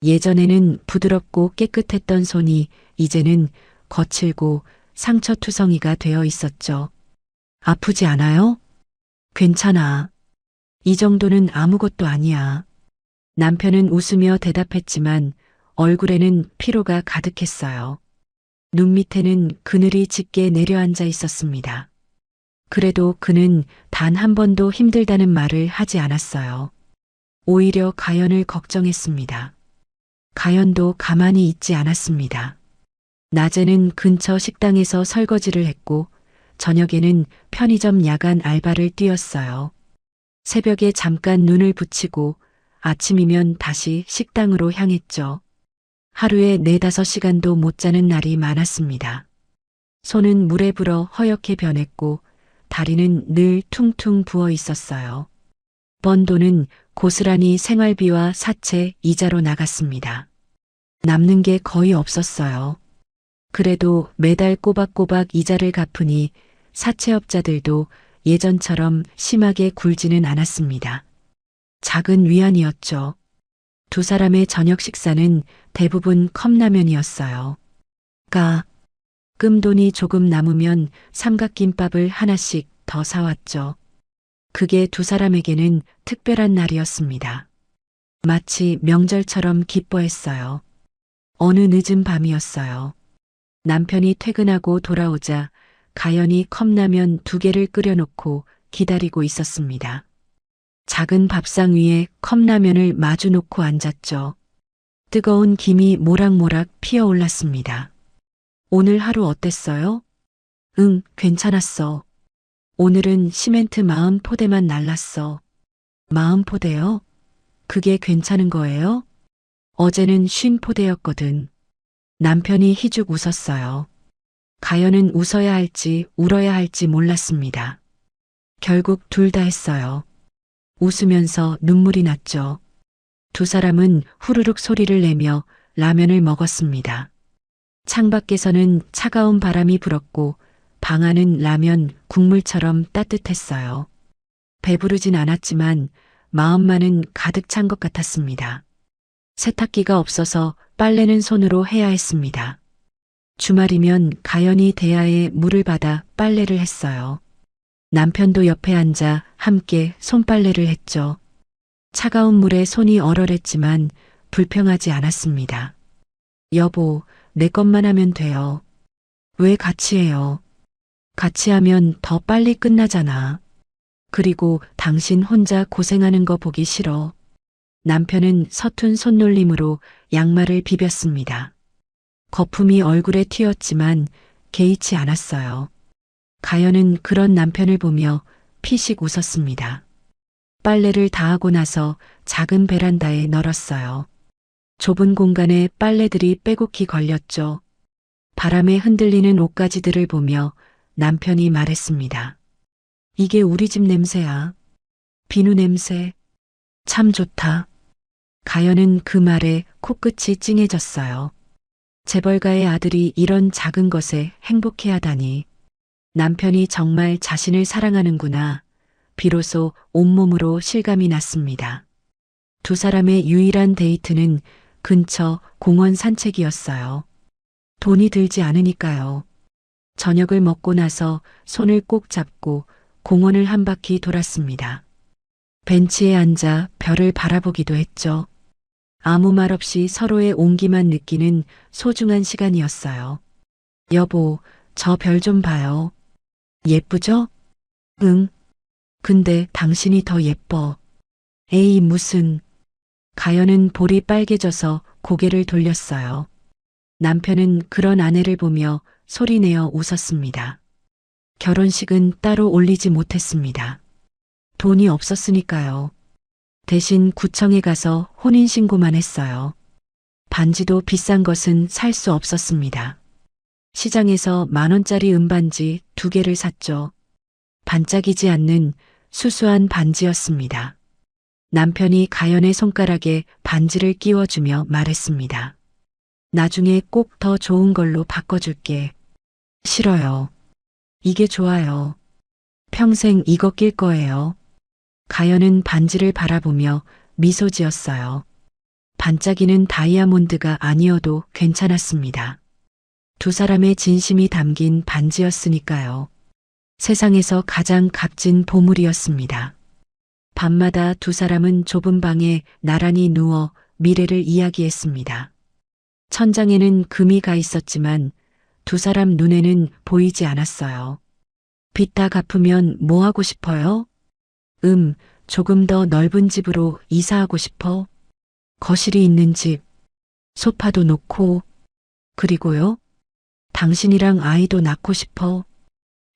예전에는 부드럽고 깨끗했던 손이 이제는 거칠고 상처투성이가 되어 있었죠. 아프지 않아요? 괜찮아. 이 정도는 아무것도 아니야. 남편은 웃으며 대답했지만 얼굴에는 피로가 가득했어요. 눈 밑에는 그늘이 짙게 내려앉아 있었습니다. 그래도 그는 단 한 번도 힘들다는 말을 하지 않았어요. 오히려 가연을 걱정했습니다. 가연도 가만히 있지 않았습니다. 낮에는 근처 식당에서 설거지를 했고 저녁에는 편의점 야간 알바를 뛰었어요. 새벽에 잠깐 눈을 붙이고 아침이면 다시 식당으로 향했죠. 하루에 4~5시간도 못 자는 날이 많았습니다. 손은 물에 불어 허옇게 변했고 다리는 늘 퉁퉁 부어 있었어요. 번 돈은 고스란히 생활비와 사채, 이자로 나갔습니다. 남는 게 거의 없었어요. 그래도 매달 꼬박꼬박 이자를 갚으니 사채업자들도 예전처럼 심하게 굴지는 않았습니다. 작은 위안이었죠. 두 사람의 저녁 식사는 대부분 컵라면이었어요. 끔돈이 조금 남으면 삼각김밥을 하나씩 더 사왔죠. 그게 두 사람에게는 특별한 날이었습니다. 마치 명절처럼 기뻐했어요. 어느 늦은 밤이었어요. 남편이 퇴근하고 돌아오자 가연이 컵라면 2개를 끓여놓고 기다리고 있었습니다. 작은 밥상 위에 컵라면을 마주 놓고 앉았죠. 뜨거운 김이 모락모락 피어올랐습니다. 오늘 하루 어땠어요? 응, 괜찮았어. 오늘은 시멘트 40포대만 날랐어. 40포대요? 그게 괜찮은 거예요? 어제는 50포대였거든. 남편이 희죽 웃었어요. 가연은 웃어야 할지 울어야 할지 몰랐습니다. 결국 둘 다 했어요. 웃으면서 눈물이 났죠. 두 사람은 후루룩 소리를 내며 라면을 먹었습니다. 창밖에서는 차가운 바람이 불었고 방 안은 라면 국물처럼 따뜻했어요. 배부르진 않았지만 마음만은 가득 찬 것 같았습니다. 세탁기가 없어서 빨래는 손으로 해야 했습니다. 주말이면 가연이 대야에 물을 받아 빨래를 했어요. 남편도 옆에 앉아 함께 손빨래를 했죠. 차가운 물에 손이 얼얼했지만 불평하지 않았습니다. 여보, 내 것만 하면 돼요. 왜 같이 해요? 같이 하면 더 빨리 끝나잖아. 그리고 당신 혼자 고생하는 거 보기 싫어. 남편은 서툰 손놀림으로 양말을 비볐습니다. 거품이 얼굴에 튀었지만 개의치 않았어요. 가연은 그런 남편을 보며 피식 웃었습니다. 빨래를 다 하고 나서 작은 베란다에 널었어요. 좁은 공간에 빨래들이 빼곡히 걸렸죠. 바람에 흔들리는 옷가지들을 보며 남편이 말했습니다. 이게 우리 집 냄새야. 비누 냄새. 참 좋다. 가연은 그 말에 코끝이 찡해졌어요. 재벌가의 아들이 이런 작은 것에 행복해하다니. 남편이 정말 자신을 사랑하는구나. 비로소 온몸으로 실감이 났습니다. 두 사람의 유일한 데이트는 근처 공원 산책이었어요. 돈이 들지 않으니까요. 저녁을 먹고 나서 손을 꼭 잡고 공원을 한 바퀴 돌았습니다. 벤치에 앉아 별을 바라보기도 했죠. 아무 말 없이 서로의 온기만 느끼는 소중한 시간이었어요. 여보, 저 별 좀 봐요. 예쁘죠? 응. 근데 당신이 더 예뻐. 에이, 무슨. 가연은 볼이 빨개져서 고개를 돌렸어요. 남편은 그런 아내를 보며 소리내어 웃었습니다. 결혼식은 따로 올리지 못했습니다. 돈이 없었으니까요. 대신 구청에 가서 혼인신고만 했어요. 반지도 비싼 것은 살 수 없었습니다. 시장에서 10,000원짜리 은반지 2개를 샀죠. 반짝이지 않는 수수한 반지였습니다. 남편이 가연의 손가락에 반지를 끼워주며 말했습니다. 나중에 꼭 더 좋은 걸로 바꿔줄게. 싫어요. 이게 좋아요. 평생 이거 낄 거예요. 가연은 반지를 바라보며 미소 지었어요. 반짝이는 다이아몬드가 아니어도 괜찮았습니다. 두 사람의 진심이 담긴 반지였으니까요. 세상에서 가장 값진 보물이었습니다. 밤마다 두 사람은 좁은 방에 나란히 누워 미래를 이야기했습니다. 천장에는 금이 가 있었지만 두 사람 눈에는 보이지 않았어요. 빚 다 갚으면 뭐 하고 싶어요? 조금 더 넓은 집으로 이사하고 싶어. 거실이 있는 집, 소파도 놓고, 그리고요? 당신이랑 아이도 낳고 싶어.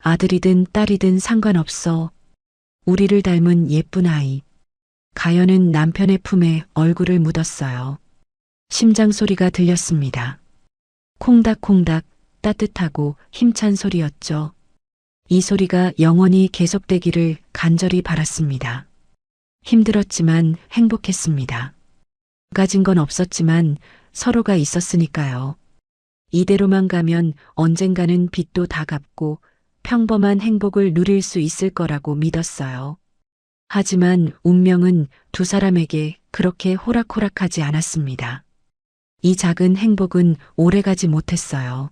아들이든 딸이든 상관없어. 우리를 닮은 예쁜 아이. 가연은 남편의 품에 얼굴을 묻었어요. 심장 소리가 들렸습니다. 콩닥콩닥 따뜻하고 힘찬 소리였죠. 이 소리가 영원히 계속되기를 간절히 바랐습니다. 힘들었지만 행복했습니다. 가진 건 없었지만 서로가 있었으니까요. 이대로만 가면 언젠가는 빚도 다 갚고 평범한 행복을 누릴 수 있을 거라고 믿었어요. 하지만 운명은 두 사람에게 그렇게 호락호락하지 않았습니다. 이 작은 행복은 오래가지 못했어요.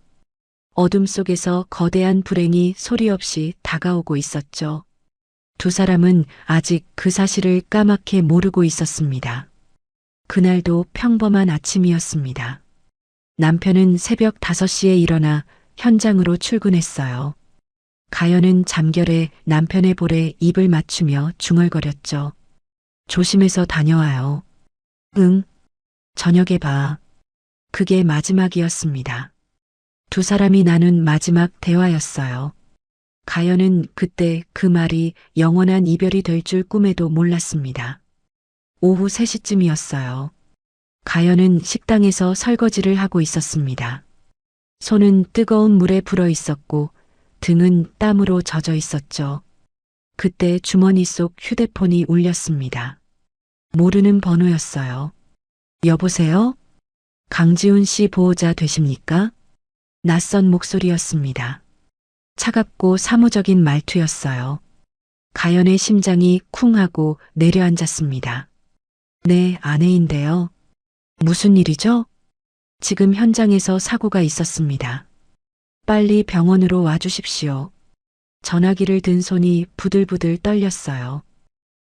어둠 속에서 거대한 불행이 소리 없이 다가오고 있었죠. 두 사람은 아직 그 사실을 까맣게 모르고 있었습니다. 그날도 평범한 아침이었습니다. 남편은 새벽 5시에 일어나 현장으로 출근했어요. 가연은 잠결에 남편의 볼에 입을 맞추며 중얼거렸죠. 조심해서 다녀와요. 응, 저녁에 봐. 그게 마지막이었습니다. 두 사람이 나눈 마지막 대화였어요. 가연은 그때 그 말이 영원한 이별이 될 줄 꿈에도 몰랐습니다. 오후 3시쯤이었어요. 가연은 식당에서 설거지를 하고 있었습니다. 손은 뜨거운 물에 불어 있었고 등은 땀으로 젖어 있었죠. 그때 주머니 속 휴대폰이 울렸습니다. 모르는 번호였어요. 여보세요? 강지훈 씨 보호자 되십니까? 낯선 목소리였습니다. 차갑고 사무적인 말투였어요. 가연의 심장이 쿵 하고 내려앉았습니다. 네, 아내인데요. 무슨 일이죠? 지금 현장에서 사고가 있었습니다. 빨리 병원으로 와주십시오. 전화기를 든 손이 부들부들 떨렸어요.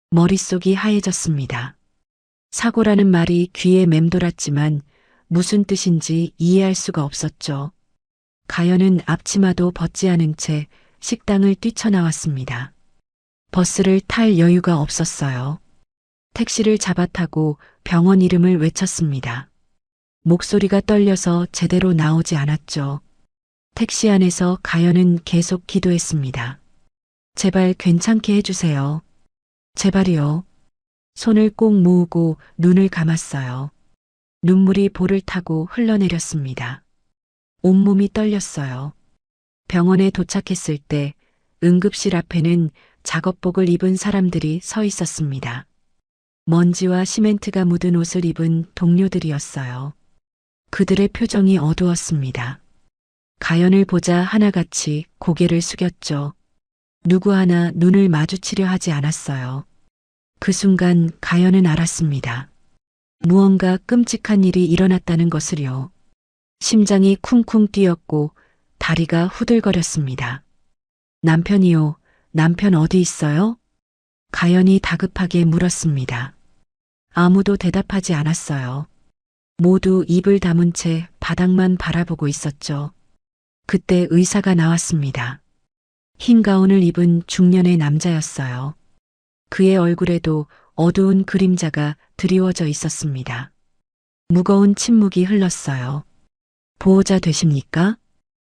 머릿속이 하얘졌습니다. 사고라는 말이 귀에 맴돌았지만 무슨 뜻인지 이해할 수가 없었죠. 가연은 앞치마도 벗지 않은 채 식당을 뛰쳐나왔습니다. 버스를 탈 여유가 없었어요. 택시를 잡아타고 병원 이름을 외쳤습니다. 목소리가 떨려서 제대로 나오지 않았죠. 택시 안에서 가연은 계속 기도했습니다. 제발 괜찮게 해주세요. 제발이요. 손을 꼭 모으고 눈을 감았어요. 눈물이 볼을 타고 흘러내렸습니다. 온몸이 떨렸어요. 병원에 도착했을 때 응급실 앞에는 작업복을 입은 사람들이 서 있었습니다. 먼지와 시멘트가 묻은 옷을 입은 동료들이었어요. 그들의 표정이 어두웠습니다. 가연을 보자 하나같이 고개를 숙였죠. 누구 하나 눈을 마주치려 하지 않았어요. 그 순간 가연은 알았습니다. 무언가 끔찍한 일이 일어났다는 것을요. 심장이 쿵쿵 뛰었고 다리가 후들거렸습니다. 남편이요. 남편 어디 있어요? 가연이 다급하게 물었습니다. 아무도 대답하지 않았어요. 모두 입을 다문 채 바닥만 바라보고 있었죠. 그때 의사가 나왔습니다. 흰 가운을 입은 중년의 남자였어요. 그의 얼굴에도 어두운 그림자가 드리워져 있었습니다. 무거운 침묵이 흘렀어요. 보호자 되십니까?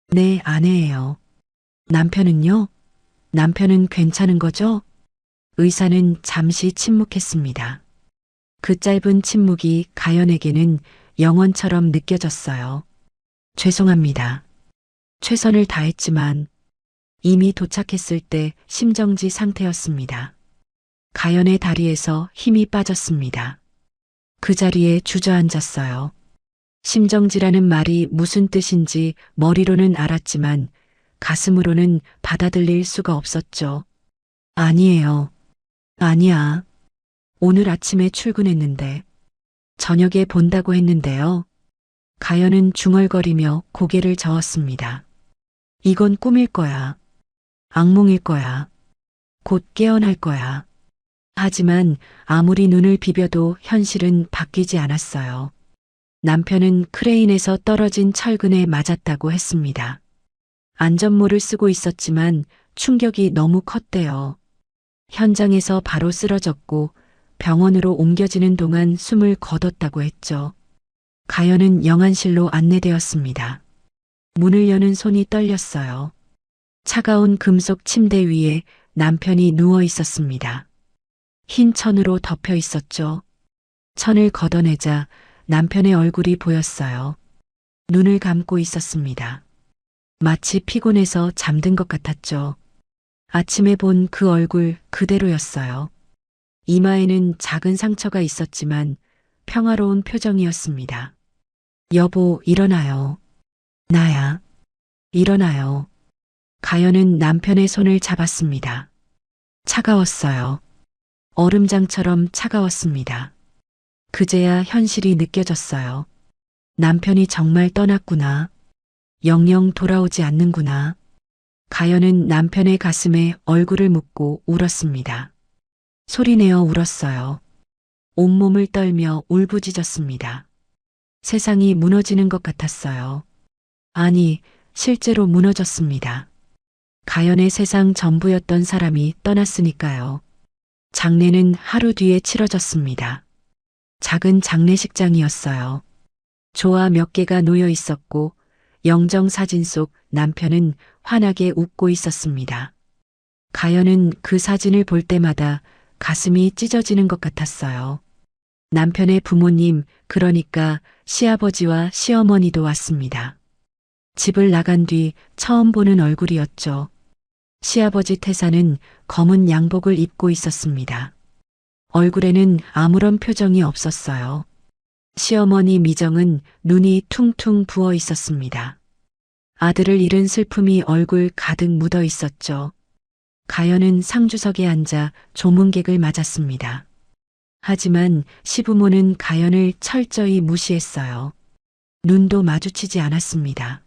네, 아내예요. 남편은요? 남편은 괜찮은 거죠? 의사는 잠시 침묵했습니다. 그 짧은 침묵이 가연에게는 영원처럼 느껴졌어요. 죄송합니다. 최선을 다했지만 이미 도착했을 때 심정지 상태였습니다. 가연의 다리에서 힘이 빠졌습니다. 그 자리에 주저앉았어요. 심정지라는 말이 무슨 뜻인지 머리로는 알았지만 가슴으로는 받아들일 수가 없었죠. 아니에요. 아니야. 오늘 아침에 출근했는데. 저녁에 본다고 했는데요. 가연은 중얼거리며 고개를 저었습니다. 이건 꿈일 거야. 악몽일 거야. 곧 깨어날 거야. 하지만 아무리 눈을 비벼도 현실은 바뀌지 않았어요. 남편은 크레인에서 떨어진 철근에 맞았다고 했습니다. 안전모를 쓰고 있었지만 충격이 너무 컸대요. 현장에서 바로 쓰러졌고 병원으로 옮겨지는 동안 숨을 거뒀다고 했죠. 가연은 영안실로 안내되었습니다. 문을 여는 손이 떨렸어요. 차가운 금속 침대 위에 남편이 누워 있었습니다. 흰 천으로 덮여 있었죠. 천을 걷어내자 남편의 얼굴이 보였어요. 눈을 감고 있었습니다. 마치 피곤해서 잠든 것 같았죠. 아침에 본 그 얼굴 그대로였어요. 이마에는 작은 상처가 있었지만 평화로운 표정이었습니다. 여보, 일어나요. 나야. 일어나요. 가연은 남편의 손을 잡았습니다. 차가웠어요. 얼음장처럼 차가웠습니다. 그제야 현실이 느껴졌어요. 남편이 정말 떠났구나. 영영 돌아오지 않는구나. 가연은 남편의 가슴에 얼굴을 묻고 울었습니다. 소리내어 울었어요. 온몸을 떨며 울부짖었습니다. 세상이 무너지는 것 같았어요. 아니, 실제로 무너졌습니다. 가연의 세상 전부였던 사람이 떠났으니까요. 장례는 하루 뒤에 치러졌습니다. 작은 장례식장이었어요. 조화 몇 개가 놓여 있었고 영정 사진 속 남편은 환하게 웃고 있었습니다. 가연은 그 사진을 볼 때마다 가슴이 찢어지는 것 같았어요. 남편의 부모님, 그러니까 시아버지와 시어머니도 왔습니다. 집을 나간 뒤 처음 보는 얼굴이었죠. 시아버지 태사는 검은 양복을 입고 있었습니다. 얼굴에는 아무런 표정이 없었어요. 시어머니 미정은 눈이 퉁퉁 부어 있었습니다. 아들을 잃은 슬픔이 얼굴 가득 묻어 있었죠. 가연은 상주석에 앉아 조문객을 맞았습니다. 하지만 시부모는 가연을 철저히 무시했어요. 눈도 마주치지 않았습니다.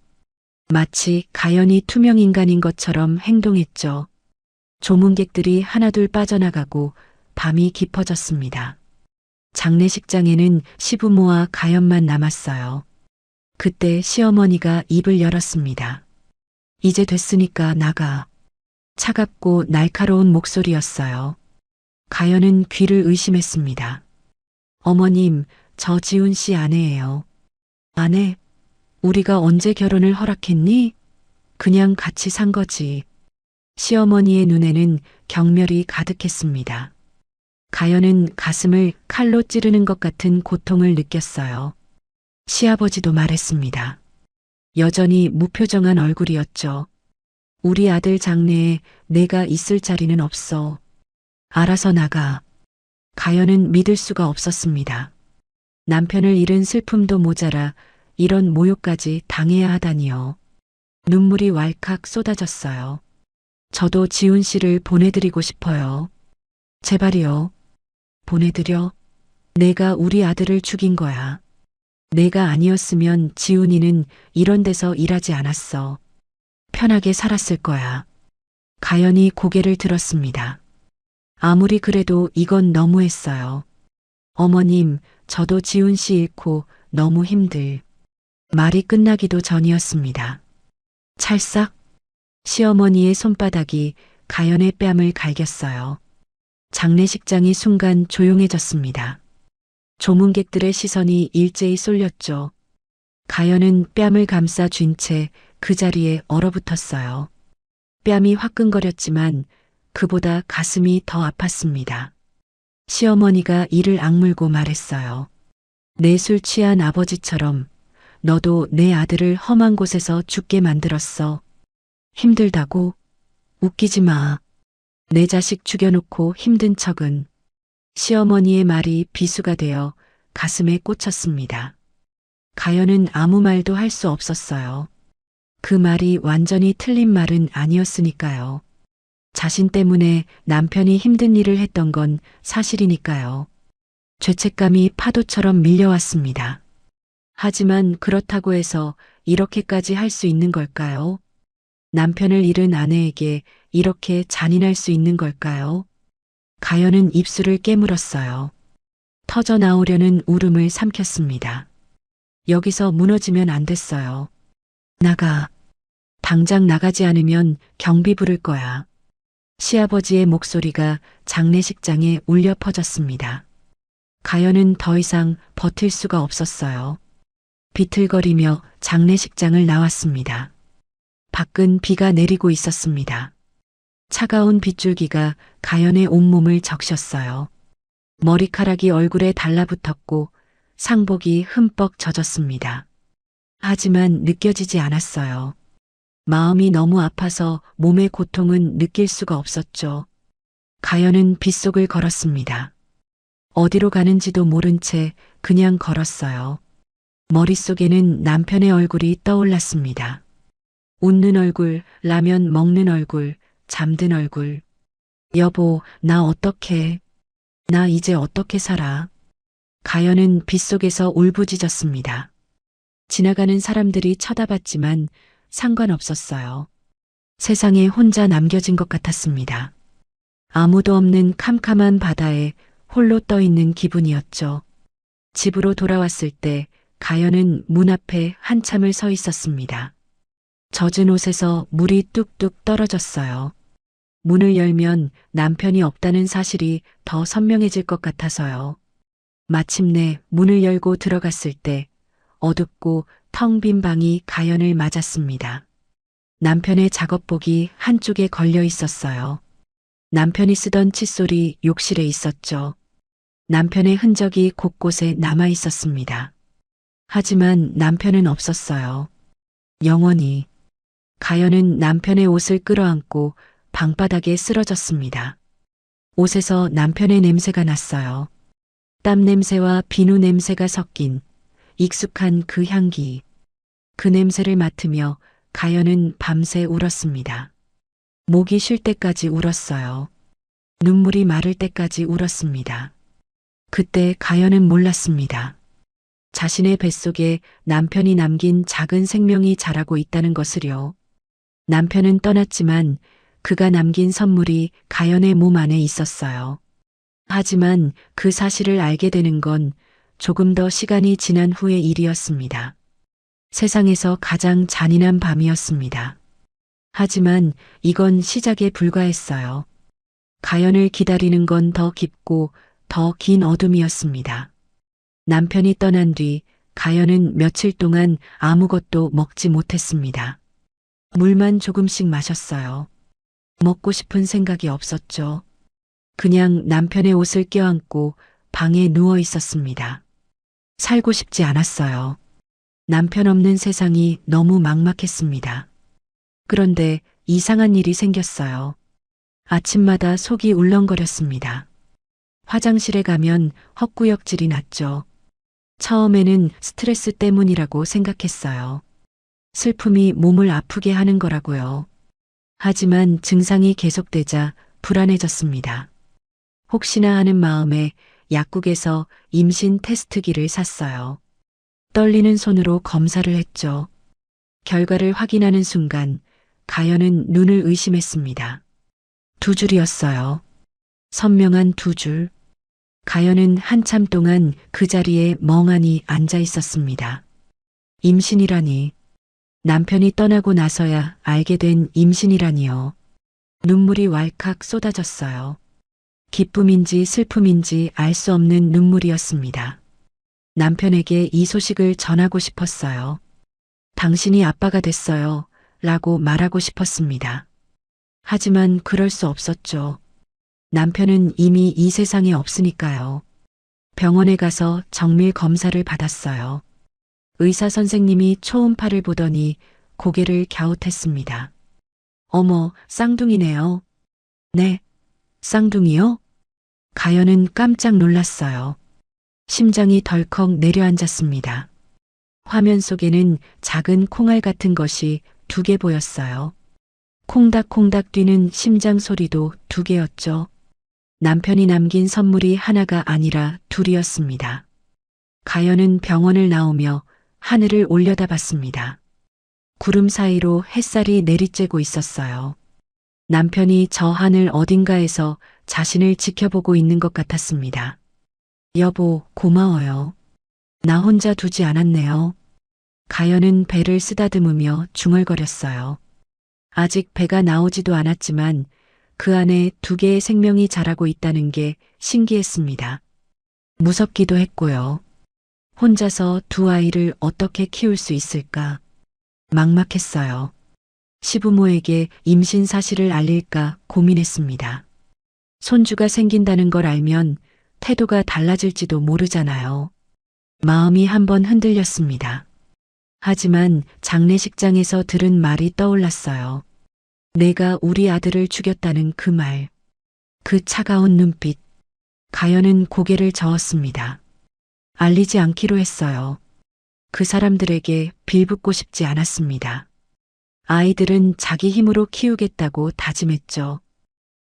마치 가연이 투명인간인 것처럼 행동했죠. 조문객들이 하나둘 빠져나가고 밤이 깊어졌습니다. 장례식장에는 시부모와 가연만 남았어요. 그때 시어머니가 입을 열었습니다. 이제 됐으니까 나가. 차갑고 날카로운 목소리였어요. 가연은 귀를 의심했습니다. 어머님, 저 지훈 씨 아내예요. 아내? 우리가 언제 결혼을 허락했니? 그냥 같이 산 거지. 시어머니의 눈에는 경멸이 가득했습니다. 가연은 가슴을 칼로 찌르는 것 같은 고통을 느꼈어요. 시아버지도 말했습니다. 여전히 무표정한 얼굴이었죠. 우리 아들 장래에 내가 있을 자리는 없어. 알아서 나가. 가연은 믿을 수가 없었습니다. 남편을 잃은 슬픔도 모자라 이런 모욕까지 당해야 하다니요. 눈물이 왈칵 쏟아졌어요. 저도 지훈 씨를 보내드리고 싶어요. 제발이요. 보내드려. 내가 우리 아들을 죽인 거야. 내가 아니었으면 지훈이는 이런 데서 일하지 않았어. 편하게 살았을 거야. 가연이 고개를 들었습니다. 아무리 그래도 이건 너무했어요. 어머님, 저도 지훈 씨 잃고 너무 힘들. 말이 끝나기도 전이었습니다. 찰싹 시어머니의 손바닥이 가연의 뺨을 갈겼어요. 장례식장이 순간 조용해졌습니다. 조문객들의 시선이 일제히 쏠렸죠. 가연은 뺨을 감싸 쥔 채 그 자리에 얼어붙었어요. 뺨이 화끈거렸지만 그보다 가슴이 더 아팠습니다. 시어머니가 이를 악물고 말했어요. 내 술 취한 아버지처럼 너도 내 아들을 험한 곳에서 죽게 만들었어. 힘들다고? 웃기지 마. 내 자식 죽여놓고 힘든 척은. 시어머니의 말이 비수가 되어 가슴에 꽂혔습니다. 가연은 아무 말도 할 수 없었어요. 그 말이 완전히 틀린 말은 아니었으니까요. 자신 때문에 남편이 힘든 일을 했던 건 사실이니까요. 죄책감이 파도처럼 밀려왔습니다. 하지만 그렇다고 해서 이렇게까지 할 수 있는 걸까요? 남편을 잃은 아내에게 이렇게 잔인할 수 있는 걸까요? 가연은 입술을 깨물었어요. 터져 나오려는 울음을 삼켰습니다. 여기서 무너지면 안 됐어요. 나가. 당장 나가지 않으면 경비 부를 거야. 시아버지의 목소리가 장례식장에 울려 퍼졌습니다. 가연은 더 이상 버틸 수가 없었어요. 비틀거리며 장례식장을 나왔습니다. 밖은 비가 내리고 있었습니다. 차가운 빗줄기가 가연의 온몸을 적셨어요. 머리카락이 얼굴에 달라붙었고 상복이 흠뻑 젖었습니다. 하지만 느껴지지 않았어요. 마음이 너무 아파서 몸의 고통은 느낄 수가 없었죠. 가연은 빗속을 걸었습니다. 어디로 가는지도 모른 채 그냥 걸었어요. 머릿속에는 남편의 얼굴이 떠올랐습니다. 웃는 얼굴, 라면 먹는 얼굴, 잠든 얼굴. 여보, 나 어떡해? 나 이제 어떻게 살아? 가연은 빗속에서 울부짖었습니다. 지나가는 사람들이 쳐다봤지만 상관없었어요. 세상에 혼자 남겨진 것 같았습니다. 아무도 없는 캄캄한 바다에 홀로 떠 있는 기분이었죠. 집으로 돌아왔을 때 가연은 문 앞에 한참을 서 있었습니다. 젖은 옷에서 물이 뚝뚝 떨어졌어요. 문을 열면 남편이 없다는 사실이 더 선명해질 것 같아서요. 마침내 문을 열고 들어갔을 때 어둡고 텅 빈 방이 가연을 맞았습니다. 남편의 작업복이 한쪽에 걸려 있었어요. 남편이 쓰던 칫솔이 욕실에 있었죠. 남편의 흔적이 곳곳에 남아 있었습니다. 하지만 남편은 없었어요. 영원히. 가연은 남편의 옷을 끌어안고 방바닥에 쓰러졌습니다. 옷에서 남편의 냄새가 났어요. 땀 냄새와 비누 냄새가 섞인 익숙한 그 향기. 그 냄새를 맡으며 가연은 밤새 울었습니다. 목이 쉴 때까지 울었어요. 눈물이 마를 때까지 울었습니다. 그때 가연은 몰랐습니다. 자신의 뱃속에 남편이 남긴 작은 생명이 자라고 있다는 것을요. 남편은 떠났지만 그가 남긴 선물이 가연의 몸 안에 있었어요. 하지만 그 사실을 알게 되는 건 조금 더 시간이 지난 후의 일이었습니다. 세상에서 가장 잔인한 밤이었습니다. 하지만 이건 시작에 불과했어요. 가연을 기다리는 건 더 깊고 더 긴 어둠이었습니다. 남편이 떠난 뒤 가연은 며칠 동안 아무것도 먹지 못했습니다. 물만 조금씩 마셨어요. 먹고 싶은 생각이 없었죠. 그냥 남편의 옷을 껴안고 방에 누워 있었습니다. 살고 싶지 않았어요. 남편 없는 세상이 너무 막막했습니다. 그런데 이상한 일이 생겼어요. 아침마다 속이 울렁거렸습니다. 화장실에 가면 헛구역질이 났죠. 처음에는 스트레스 때문이라고 생각했어요. 슬픔이 몸을 아프게 하는 거라고요. 하지만 증상이 계속되자 불안해졌습니다. 혹시나 하는 마음에 약국에서 임신 테스트기를 샀어요. 떨리는 손으로 검사를 했죠. 결과를 확인하는 순간 가연은 눈을 의심했습니다. 2줄이었어요. 선명한 2줄. 가연은 한참 동안 그 자리에 멍하니 앉아 있었습니다. 임신이라니. 남편이 떠나고 나서야 알게 된 임신이라니요. 눈물이 왈칵 쏟아졌어요. 기쁨인지 슬픔인지 알 수 없는 눈물이었습니다. 남편에게 이 소식을 전하고 싶었어요. 당신이 아빠가 됐어요. 라고 말하고 싶었습니다. 하지만 그럴 수 없었죠. 남편은 이미 이 세상에 없으니까요. 병원에 가서 정밀 검사를 받았어요. 의사 선생님이 초음파를 보더니 고개를 갸웃했습니다. 어머, 쌍둥이네요. 네, 쌍둥이요? 가연은 깜짝 놀랐어요. 심장이 덜컥 내려앉았습니다. 화면 속에는 작은 콩알 같은 것이 두 개 보였어요. 콩닥콩닥 뛰는 심장 소리도 두 개였죠. 남편이 남긴 선물이 하나가 아니라 둘이었습니다. 가연은 병원을 나오며 하늘을 올려다봤습니다. 구름 사이로 햇살이 내리쬐고 있었어요. 남편이 저 하늘 어딘가에서 자신을 지켜보고 있는 것 같았습니다. 여보, 고마워요. 나 혼자 두지 않았네요. 가연은 배를 쓰다듬으며 중얼거렸어요. 아직 배가 나오지도 않았지만 그 안에 두 개의 생명이 자라고 있다는 게 신기했습니다. 무섭기도 했고요. 혼자서 두 아이를 어떻게 키울 수 있을까? 막막했어요. 시부모에게 임신 사실을 알릴까 고민했습니다. 손주가 생긴다는 걸 알면 태도가 달라질지도 모르잖아요. 마음이 한번 흔들렸습니다. 하지만 장례식장에서 들은 말이 떠올랐어요. 내가 우리 아들을 죽였다는 그 말. 그 차가운 눈빛. 가연은 고개를 저었습니다. 알리지 않기로 했어요. 그 사람들에게 빌붙고 싶지 않았습니다. 아이들은 자기 힘으로 키우겠다고 다짐했죠.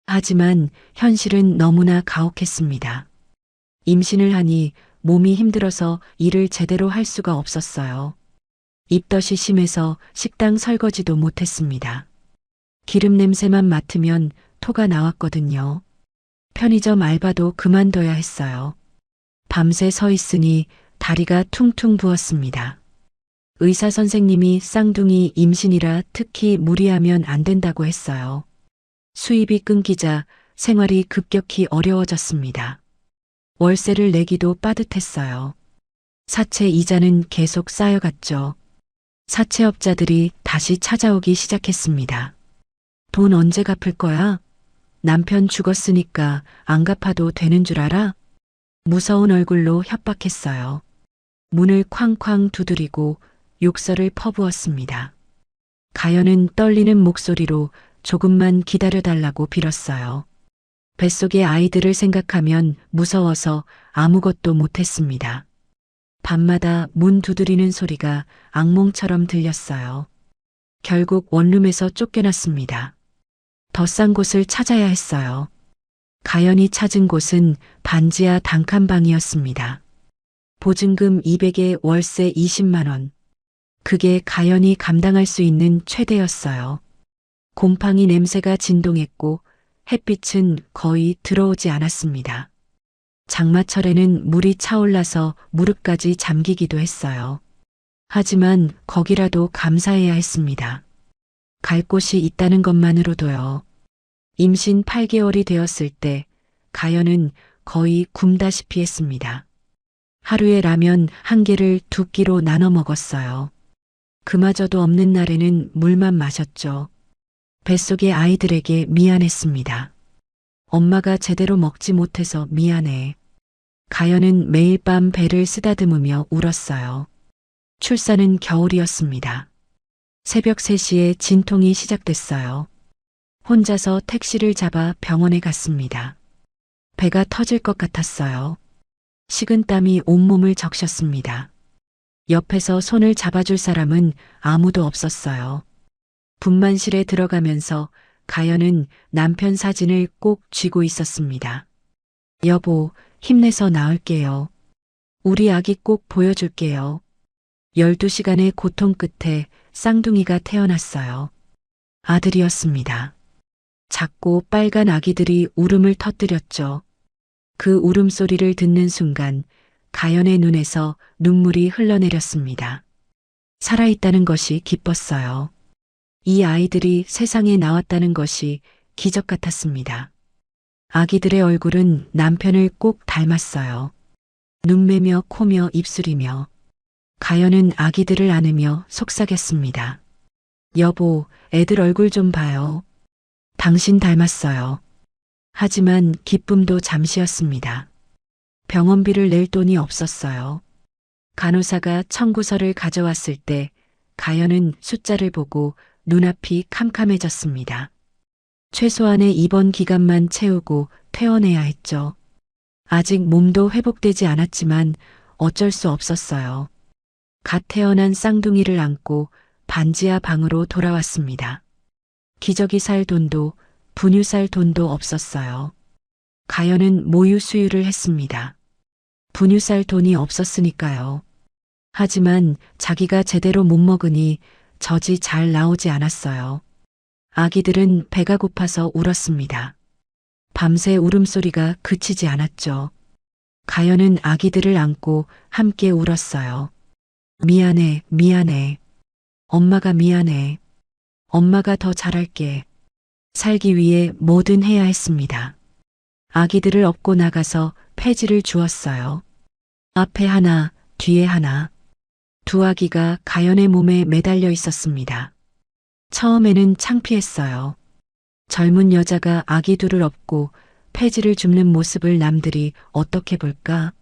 하지만 현실은 너무나 가혹했습니다. 임신을 하니 몸이 힘들어서 일을 제대로 할 수가 없었어요. 입덧이 심해서 식당 설거지도 못했습니다. 기름 냄새만 맡으면 토가 나왔거든요. 편의점 알바도 그만둬야 했어요. 밤새 서 있으니 다리가 퉁퉁 부었습니다. 의사 선생님이 쌍둥이 임신이라 특히 무리하면 안 된다고 했어요. 수입이 끊기자 생활이 급격히 어려워졌습니다. 월세를 내기도 빠듯했어요. 사채 이자는 계속 쌓여갔죠. 사채업자들이 다시 찾아오기 시작했습니다. 돈 언제 갚을 거야? 남편 죽었으니까 안 갚아도 되는 줄 알아? 무서운 얼굴로 협박했어요. 문을 쾅쾅 두드리고 욕설을 퍼부었습니다. 가연은 떨리는 목소리로 조금만 기다려달라고 빌었어요. 뱃속의 아이들을 생각하면 무서워서 아무것도 못했습니다. 밤마다 문 두드리는 소리가 악몽처럼 들렸어요. 결국 원룸에서 쫓겨났습니다. 더 싼 곳을 찾아야 했어요. 가연이 찾은 곳은 반지하 단칸방이었습니다. 보증금 200에 월세 20만 원. 그게 가연이 감당할 수 있는 최대였어요. 곰팡이 냄새가 진동했고 햇빛은 거의 들어오지 않았습니다. 장마철에는 물이 차올라서 무릎까지 잠기기도 했어요. 하지만 거기라도 감사해야 했습니다. 갈 곳이 있다는 것만으로도요. 임신 8개월이 되었을 때 가연은 거의 굶다시피 했습니다. 하루에 라면 한 개를 두 끼로 나눠 먹었어요. 그마저도 없는 날에는 물만 마셨죠. 뱃속의 아이들에게 미안했습니다. 엄마가 제대로 먹지 못해서 미안해. 가연은 매일 밤 배를 쓰다듬으며 울었어요. 출산은 겨울이었습니다. 새벽 3시에 진통이 시작됐어요. 혼자서 택시를 잡아 병원에 갔습니다. 배가 터질 것 같았어요. 식은땀이 온몸을 적셨습니다. 옆에서 손을 잡아줄 사람은 아무도 없었어요. 분만실에 들어가면서 가연은 남편 사진을 꼭 쥐고 있었습니다. 여보, 힘내서 나을게요. 우리 아기 꼭 보여줄게요. 12시간의 고통 끝에 쌍둥이가 태어났어요. 아들이었습니다. 작고 빨간 아기들이 울음을 터뜨렸죠. 그 울음소리를 듣는 순간 가연의 눈에서 눈물이 흘러내렸습니다. 살아있다는 것이 기뻤어요. 이 아이들이 세상에 나왔다는 것이 기적 같았습니다. 아기들의 얼굴은 남편을 꼭 닮았어요. 눈매며 코며 입술이며. 가연은 아기들을 안으며 속삭였습니다. 여보, 애들 얼굴 좀 봐요. 당신 닮았어요. 하지만 기쁨도 잠시였습니다. 병원비를 낼 돈이 없었어요. 간호사가 청구서를 가져왔을 때 가연은 숫자를 보고 눈앞이 캄캄해졌습니다. 최소한의 입원 기간만 채우고 퇴원해야 했죠. 아직 몸도 회복되지 않았지만 어쩔 수 없었어요. 갓 태어난 쌍둥이를 안고 반지하 방으로 돌아왔습니다. 기저귀 살 돈도 분유 살 돈도 없었어요. 가연은 모유 수유를 했습니다. 분유 살 돈이 없었으니까요. 하지만 자기가 제대로 못 먹으니 젖이 잘 나오지 않았어요. 아기들은 배가 고파서 울었습니다. 밤새 울음소리가 그치지 않았죠. 가연은 아기들을 안고 함께 울었어요. 미안해, 미안해. 엄마가 미안해. 엄마가 더 잘할게. 살기 위해 뭐든 해야 했습니다. 아기들을 업고 나가서 폐지를 주었어요. 앞에 하나, 뒤에 하나. 두 아기가 가연의 몸에 매달려 있었습니다. 처음에는 창피했어요. 젊은 여자가 아기 둘을 업고 폐지를 줍는 모습을 남들이 어떻게 볼까?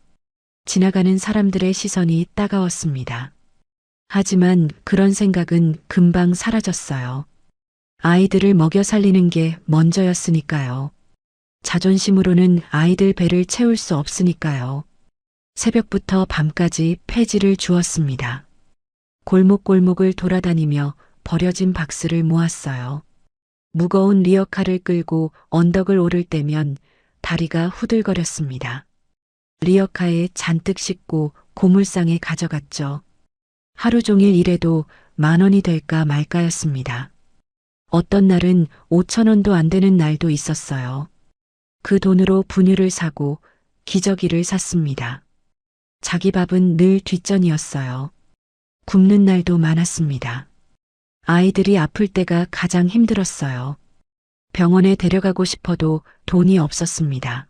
지나가는 사람들의 시선이 따가웠습니다. 하지만 그런 생각은 금방 사라졌어요. 아이들을 먹여 살리는 게 먼저였으니까요. 자존심으로는 아이들 배를 채울 수 없으니까요. 새벽부터 밤까지 폐지를 주었습니다. 골목골목을 돌아다니며 버려진 박스를 모았어요. 무거운 리어카를 끌고 언덕을 오를 때면 다리가 후들거렸습니다. 리어카에 잔뜩 싣고 고물상에 가져갔죠. 하루 종일 일해도 10,000원이 될까 말까였습니다. 어떤 날은 5,000원도 안 되는 날도 있었어요. 그 돈으로 분유를 사고 기저귀를 샀습니다. 자기 밥은 늘 뒷전이었어요. 굶는 날도 많았습니다. 아이들이 아플 때가 가장 힘들었어요. 병원에 데려가고 싶어도 돈이 없었습니다.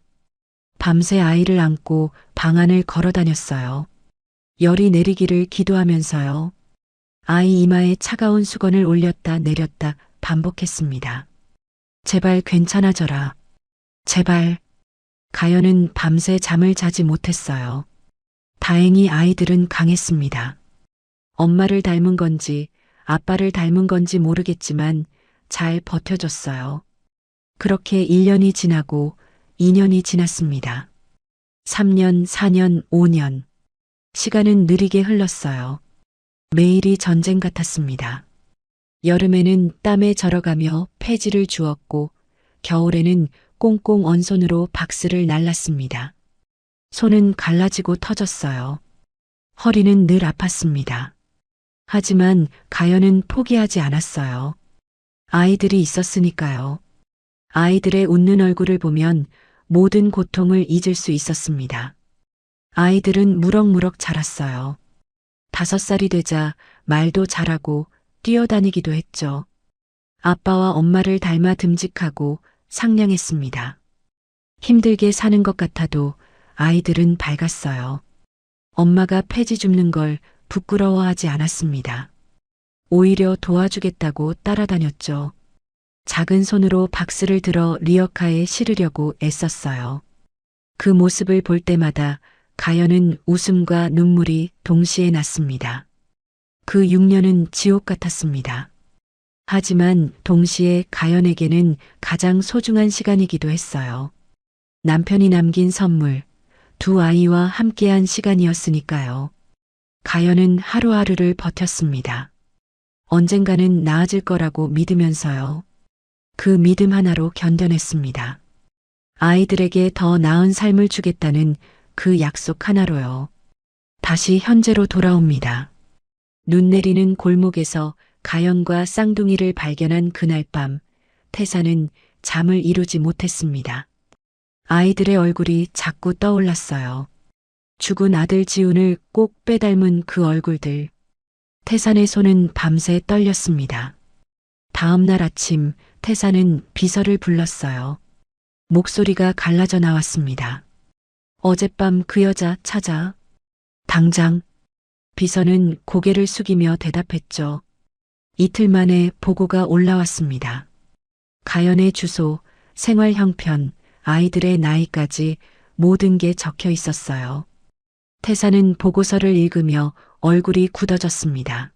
밤새 아이를 안고 방 안을 걸어 다녔어요. 열이 내리기를 기도하면서요. 아이 이마에 차가운 수건을 올렸다 내렸다 반복했습니다. 제발 괜찮아져라. 제발. 가연은 밤새 잠을 자지 못했어요. 다행히 아이들은 강했습니다. 엄마를 닮은 건지 아빠를 닮은 건지 모르겠지만 잘 버텨줬어요. 그렇게 1년이 지나고 2년이 지났습니다. 3년, 4년, 5년. 시간은 느리게 흘렀어요. 매일이 전쟁 같았습니다. 여름에는 땀에 절어가며 폐지를 주었고 겨울에는 꽁꽁 언 손으로 박스를 날랐습니다. 손은 갈라지고 터졌어요. 허리는 늘 아팠습니다. 하지만 가연은 포기하지 않았어요. 아이들이 있었으니까요. 아이들의 웃는 얼굴을 보면 모든 고통을 잊을 수 있었습니다. 아이들은 무럭무럭 자랐어요. 5살이 되자 말도 잘하고 뛰어다니기도 했죠. 아빠와 엄마를 닮아 듬직하고 상냥했습니다. 힘들게 사는 것 같아도 아이들은 밝았어요. 엄마가 폐지 줍는 걸 부끄러워하지 않았습니다. 오히려 도와주겠다고 따라다녔죠. 작은 손으로 박스를 들어 리어카에 실으려고 애썼어요. 그 모습을 볼 때마다 가연은 웃음과 눈물이 동시에 났습니다. 그 6년은 지옥 같았습니다. 하지만 동시에 가연에게는 가장 소중한 시간이기도 했어요. 남편이 남긴 선물, 두 아이와 함께한 시간이었으니까요. 가연은 하루하루를 버텼습니다. 언젠가는 나아질 거라고 믿으면서요. 그 믿음 하나로 견뎌냈습니다. 아이들에게 더 나은 삶을 주겠다는 그 약속 하나로요. 다시 현재로 돌아옵니다. 눈 내리는 골목에서 가연과 쌍둥이를 발견한 그날 밤, 태사는 잠을 이루지 못했습니다. 아이들의 얼굴이 자꾸 떠올랐어요. 죽은 아들 지훈을 꼭 빼닮은 그 얼굴들. 태산의 손은 밤새 떨렸습니다. 다음 날 아침 태산은 비서를 불렀어요. 목소리가 갈라져 나왔습니다. 어젯밤 그 여자 찾아. 당장. 비서는 고개를 숙이며 대답했죠. 이틀 만에 보고가 올라왔습니다. 가연의 주소, 생활 형편, 아이들의 나이까지 모든 게 적혀 있었어요. 태사는 보고서를 읽으며 얼굴이 굳어졌습니다.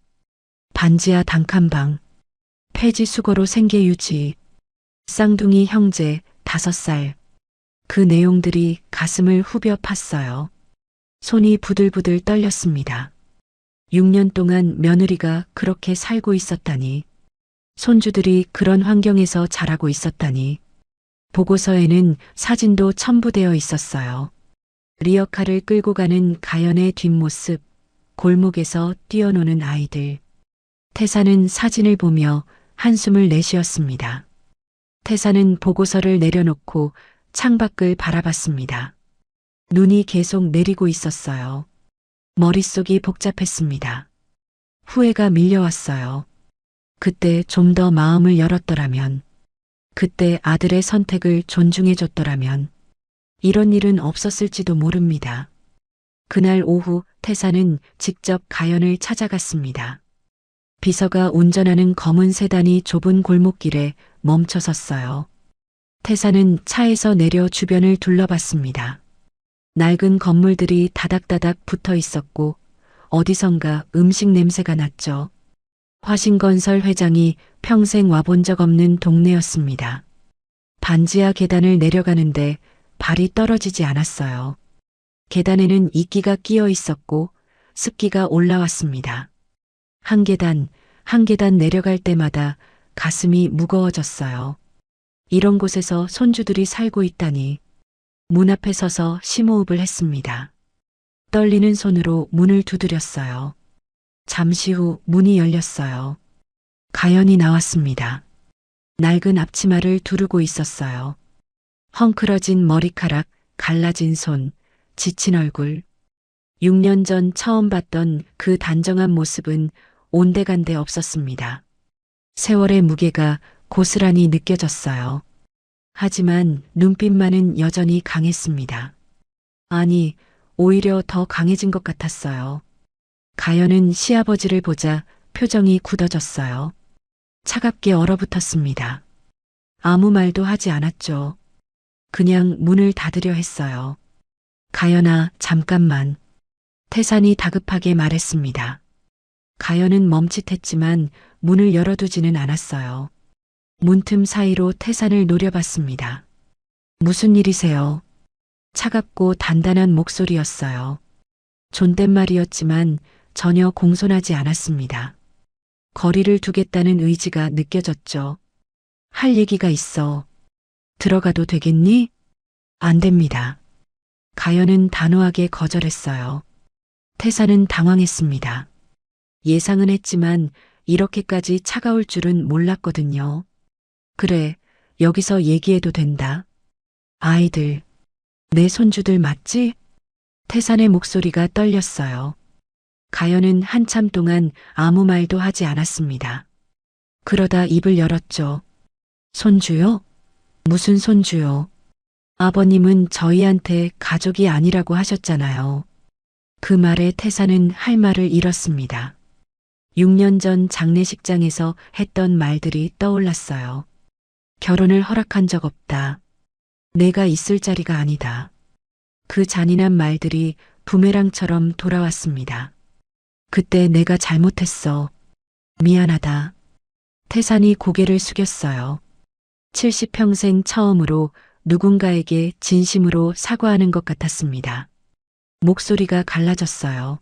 반지하 단칸방, 폐지 수거로 생계 유지, 쌍둥이 형제 5살. 그 내용들이 가슴을 후벼 팠어요. 손이 부들부들 떨렸습니다. 6년 동안 며느리가 그렇게 살고 있었다니. 손주들이 그런 환경에서 자라고 있었다니. 보고서에는 사진도 첨부되어 있었어요. 리어카를 끌고 가는 가연의 뒷모습, 골목에서 뛰어노는 아이들. 태사는 사진을 보며 한숨을 내쉬었습니다. 태사는 보고서를 내려놓고 창밖을 바라봤습니다. 눈이 계속 내리고 있었어요. 머릿속이 복잡했습니다. 후회가 밀려왔어요. 그때 좀 더 마음을 열었더라면, 그때 아들의 선택을 존중해줬더라면, 이런 일은 없었을지도 모릅니다. 그날 오후 태사는 직접 가연을 찾아갔습니다. 비서가 운전하는 검은 세단이 좁은 골목길에 멈춰 섰어요. 태사는 차에서 내려 주변을 둘러봤습니다. 낡은 건물들이 다닥다닥 붙어 있었고 어디선가 음식 냄새가 났죠. 화신건설 회장이 평생 와본 적 없는 동네였습니다. 반지하 계단을 내려가는데 발이 떨어지지 않았어요. 계단에는 이끼가 끼어 있었고 습기가 올라왔습니다. 한 계단, 한 계단 내려갈 때마다 가슴이 무거워졌어요. 이런 곳에서 손주들이 살고 있다니. 문 앞에 서서 심호흡을 했습니다. 떨리는 손으로 문을 두드렸어요. 잠시 후 문이 열렸어요. 가연이 나왔습니다. 낡은 앞치마를 두르고 있었어요. 헝클어진 머리카락, 갈라진 손, 지친 얼굴. 6년 전 처음 봤던 그 단정한 모습은 온데간데 없었습니다. 세월의 무게가 고스란히 느껴졌어요. 하지만 눈빛만은 여전히 강했습니다. 아니, 오히려 더 강해진 것 같았어요. 가연은 시아버지를 보자 표정이 굳어졌어요. 차갑게 얼어붙었습니다. 아무 말도 하지 않았죠. 그냥 문을 닫으려 했어요. 가연아, 잠깐만. 태산이 다급하게 말했습니다. 가연은 멈칫했지만 문을 열어두지는 않았어요. 문틈 사이로 태산을 노려봤습니다. 무슨 일이세요? 차갑고 단단한 목소리였어요. 존댓말이었지만 전혀 공손하지 않았습니다. 거리를 두겠다는 의지가 느껴졌죠. 할 얘기가 있어. 들어가도 되겠니? 안 됩니다. 가연은 단호하게 거절했어요. 태사는 당황했습니다. 예상은 했지만 이렇게까지 차가울 줄은 몰랐거든요. 그래, 여기서 얘기해도 된다. 아이들, 내 손주들 맞지? 태산의 목소리가 떨렸어요. 가연은 한참 동안 아무 말도 하지 않았습니다. 그러다 입을 열었죠. 손주요? 무슨 손주요? 아버님은 저희한테 가족이 아니라고 하셨잖아요. 그 말에 태사는 할 말을 잃었습니다. 6년 전 장례식장에서 했던 말들이 떠올랐어요. 결혼을 허락한 적 없다. 내가 있을 자리가 아니다. 그 잔인한 말들이 부메랑처럼 돌아왔습니다. 그때 내가 잘못했어. 미안하다. 태산이 고개를 숙였어요. 70평생 처음으로 누군가에게 진심으로 사과하는 것 같았습니다. 목소리가 갈라졌어요.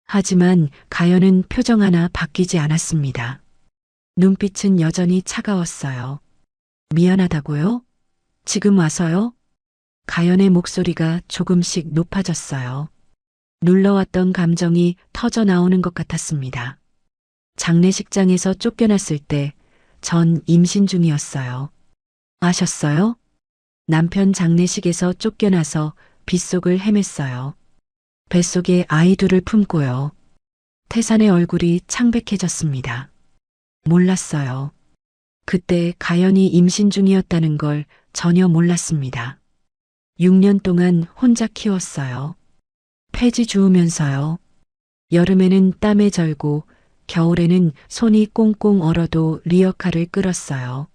하지만 가연은 표정 하나 바뀌지 않았습니다. 눈빛은 여전히 차가웠어요. 미안하다고요? 지금 와서요? 가연의 목소리가 조금씩 높아졌어요. 눌러왔던 감정이 터져 나오는 것 같았습니다. 장례식장에서 쫓겨났을 때 전 임신 중이었어요. 아셨어요? 남편 장례식에서 쫓겨나서 빗속을 헤맸어요. 뱃속에 아이 둘을 품고요. 태산의 얼굴이 창백해졌습니다. 몰랐어요. 그때 가연이 임신 중이었다는 걸 전혀 몰랐습니다. 6년 동안 혼자 키웠어요. 폐지 주우면서요. 여름에는 땀에 절고 겨울에는 손이 꽁꽁 얼어도 리어카를 끌었어요.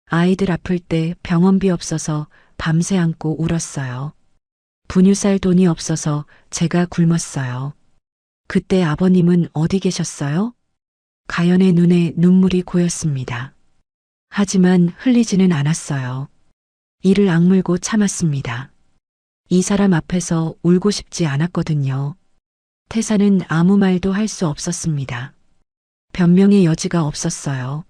아이들 아플 때 병원비 없어서 밤새 안고 울었어요. 분유 살 돈이 없어서 제가 굶었어요. 그때 아버님은 어디 계셨어요? 가연의 눈에 눈물이 고였습니다. 하지만 흘리지는 않았어요. 이를 악물고 참았습니다. 이 사람 앞에서 울고 싶지 않았거든요. 태사는 아무 말도 할 수 없었습니다. 변명의 여지가 없었어요.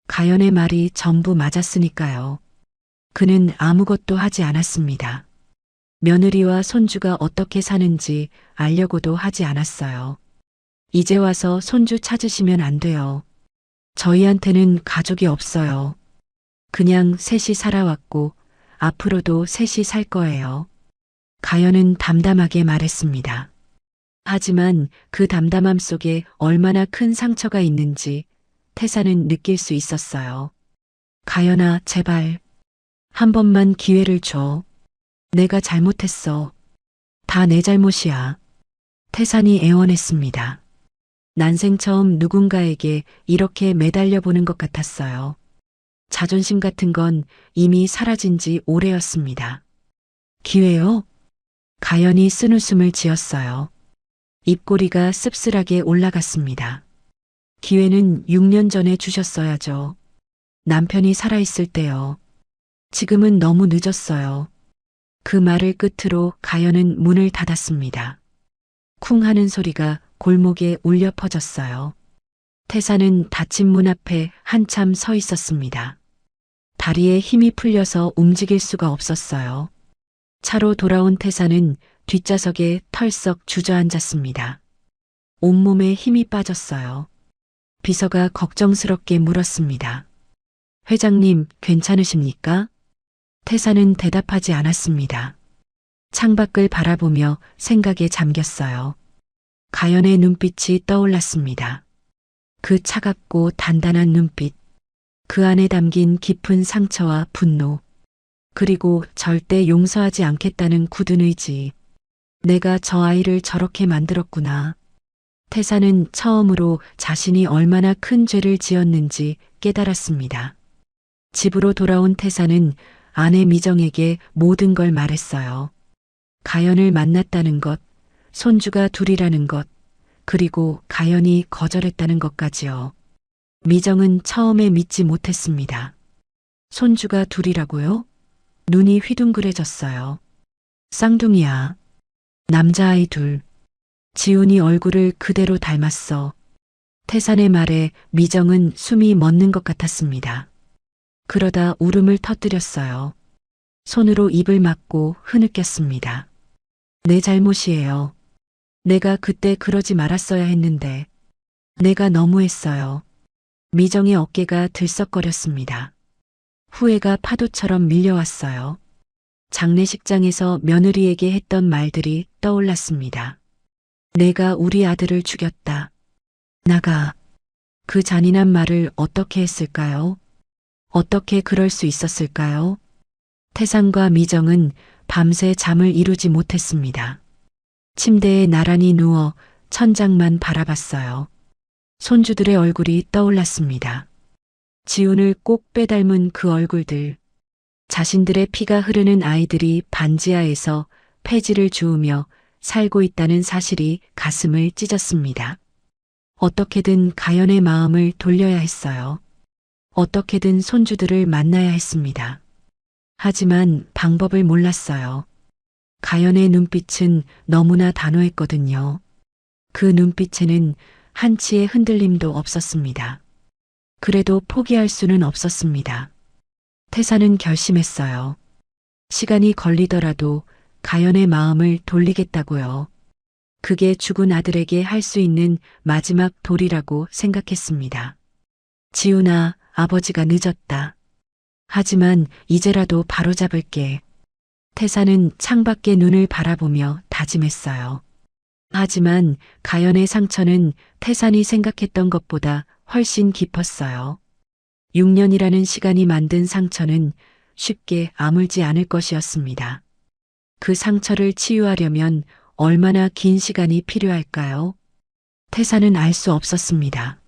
가연의 말이 전부 맞았으니까요. 그는 아무것도 하지 않았습니다. 며느리와 손주가 어떻게 사는지 알려고도 하지 않았어요. 이제 와서 손주 찾으시면 안 돼요. 저희한테는 가족이 없어요. 그냥 셋이 살아왔고 앞으로도 셋이 살 거예요. 가연은 담담하게 말했습니다. 하지만 그 담담함 속에 얼마나 큰 상처가 있는지 태사는 느낄 수 있었어요. 가연아, 제발. 한 번만 기회를 줘. 내가 잘못했어. 다 내 잘못이야. 태산이 애원했습니다. 난생 처음 누군가에게 이렇게 매달려 보는 것 같았어요. 자존심 같은 건 이미 사라진 지 오래였습니다. 기회요? 가연이 쓴웃음을 지었어요. 입꼬리가 씁쓸하게 올라갔습니다. 기회는 6년 전에 주셨어야죠. 남편이 살아있을 때요. 지금은 너무 늦었어요. 그 말을 끝으로 가연은 문을 닫았습니다. 쿵 하는 소리가 골목에 울려 퍼졌어요. 태사는 닫힌 문 앞에 한참 서 있었습니다. 다리에 힘이 풀려서 움직일 수가 없었어요. 차로 돌아온 태사는 뒷좌석에 털썩 주저앉았습니다. 온몸에 힘이 빠졌어요. 비서가 걱정스럽게 물었습니다. 회장님, 괜찮으십니까? 태사는 대답하지 않았습니다. 창밖을 바라보며 생각에 잠겼어요. 가연의 눈빛이 떠올랐습니다. 그 차갑고 단단한 눈빛, 그 안에 담긴 깊은 상처와 분노, 그리고 절대 용서하지 않겠다는 굳은 의지. 내가 저 아이를 저렇게 만들었구나. 태사는 처음으로 자신이 얼마나 큰 죄를 지었는지 깨달았습니다. 집으로 돌아온 태사는 아내 미정에게 모든 걸 말했어요. 가연을 만났다는 것, 손주가 둘이라는 것, 그리고 가연이 거절했다는 것까지요. 미정은 처음에 믿지 못했습니다. 손주가 둘이라고요? 눈이 휘둥그레졌어요. 쌍둥이야. 남자아이 둘. 지훈이 얼굴을 그대로 닮았어. 태산의 말에 미정은 숨이 멎는 것 같았습니다. 그러다 울음을 터뜨렸어요. 손으로 입을 막고 흐느꼈습니다. 내 잘못이에요. 내가 그때 그러지 말았어야 했는데. 내가 너무했어요. 미정의 어깨가 들썩거렸습니다. 후회가 파도처럼 밀려왔어요. 장례식장에서 며느리에게 했던 말들이 떠올랐습니다. 내가 우리 아들을 죽였다. 나가. 그 잔인한 말을 어떻게 했을까요? 어떻게 그럴 수 있었을까요? 태산과 미정은 밤새 잠을 이루지 못했습니다. 침대에 나란히 누워 천장만 바라봤어요. 손주들의 얼굴이 떠올랐습니다. 지훈을 꼭 빼닮은 그 얼굴들. 자신들의 피가 흐르는 아이들이 반지하에서 폐지를 주우며 살고 있다는 사실이 가슴을 찢었습니다. 어떻게든 가연의 마음을 돌려야 했어요. 어떻게든 손주들을 만나야 했습니다. 하지만 방법을 몰랐어요. 가연의 눈빛은 너무나 단호했거든요. 그 눈빛에는 한치의 흔들림도 없었습니다. 그래도 포기할 수는 없었습니다. 태사는 결심했어요. 시간이 걸리더라도 가연의 마음을 돌리겠다고요. 그게 죽은 아들에게 할 수 있는 마지막 도리라고 생각했습니다. 지훈아, 아버지가 늦었다. 하지만 이제라도 바로잡을게. 태사는 창밖의 눈을 바라보며 다짐했어요. 하지만 가연의 상처는 태산이 생각했던 것보다 훨씬 깊었어요. 6년이라는 시간이 만든 상처는 쉽게 아물지 않을 것이었습니다. 그 상처를 치유하려면 얼마나 긴 시간이 필요할까요? 태사는 알 수 없었습니다.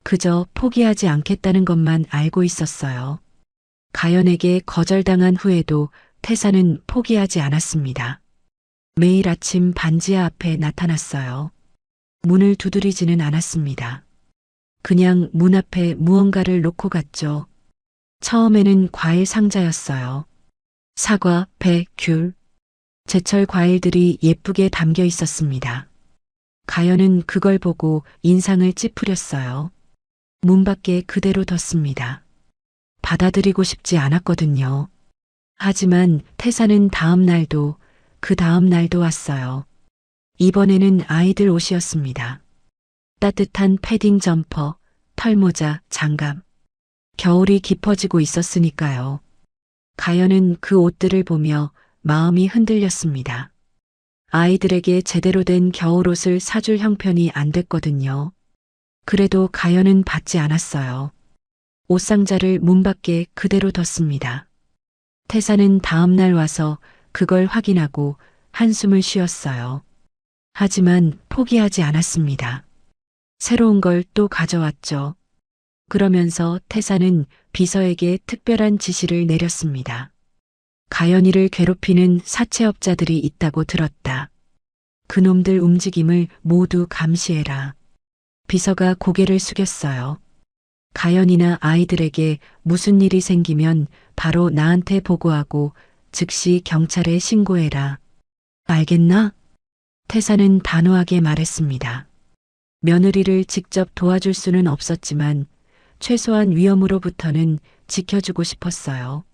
그저 포기하지 않겠다는 것만 알고 있었어요. 가연에게 거절당한 후에도 태사는 포기하지 않았습니다. 매일 아침 반지하 앞에 나타났어요. 문을 두드리지는 않았습니다. 그냥 문 앞에 무언가를 놓고 갔죠. 처음에는 과일 상자였어요. 사과, 배, 귤, 제철 과일들이 예쁘게 담겨 있었습니다. 가연은 그걸 보고 인상을 찌푸렸어요. 문 밖에 그대로 뒀습니다. 받아들이고 싶지 않았거든요. 하지만 태사는 다음 날도 그 다음 날도 왔어요. 이번에는 아이들 옷이었습니다. 따뜻한 패딩 점퍼, 털모자, 장갑. 겨울이 깊어지고 있었으니까요. 가연은 그 옷들을 보며 마음이 흔들렸습니다. 아이들에게 제대로 된 겨울옷을 사줄 형편이 안 됐거든요. 그래도 가연은 받지 않았어요. 옷상자를 문 밖에 그대로 뒀습니다. 태사는 다음 날 와서 그걸 확인하고 한숨을 쉬었어요. 하지만 포기하지 않았습니다. 새로운 걸 또 가져왔죠. 그러면서 태사는 비서에게 특별한 지시를 내렸습니다. 가연이를 괴롭히는 사채업자들이 있다고 들었다. 그놈들 움직임을 모두 감시해라. 비서가 고개를 숙였어요. 가연이나 아이들에게 무슨 일이 생기면 바로 나한테 보고하고 즉시 경찰에 신고해라. 알겠나? 태사는 단호하게 말했습니다. 며느리를 직접 도와줄 수는 없었지만 최소한 위험으로부터는 지켜주고 싶었어요.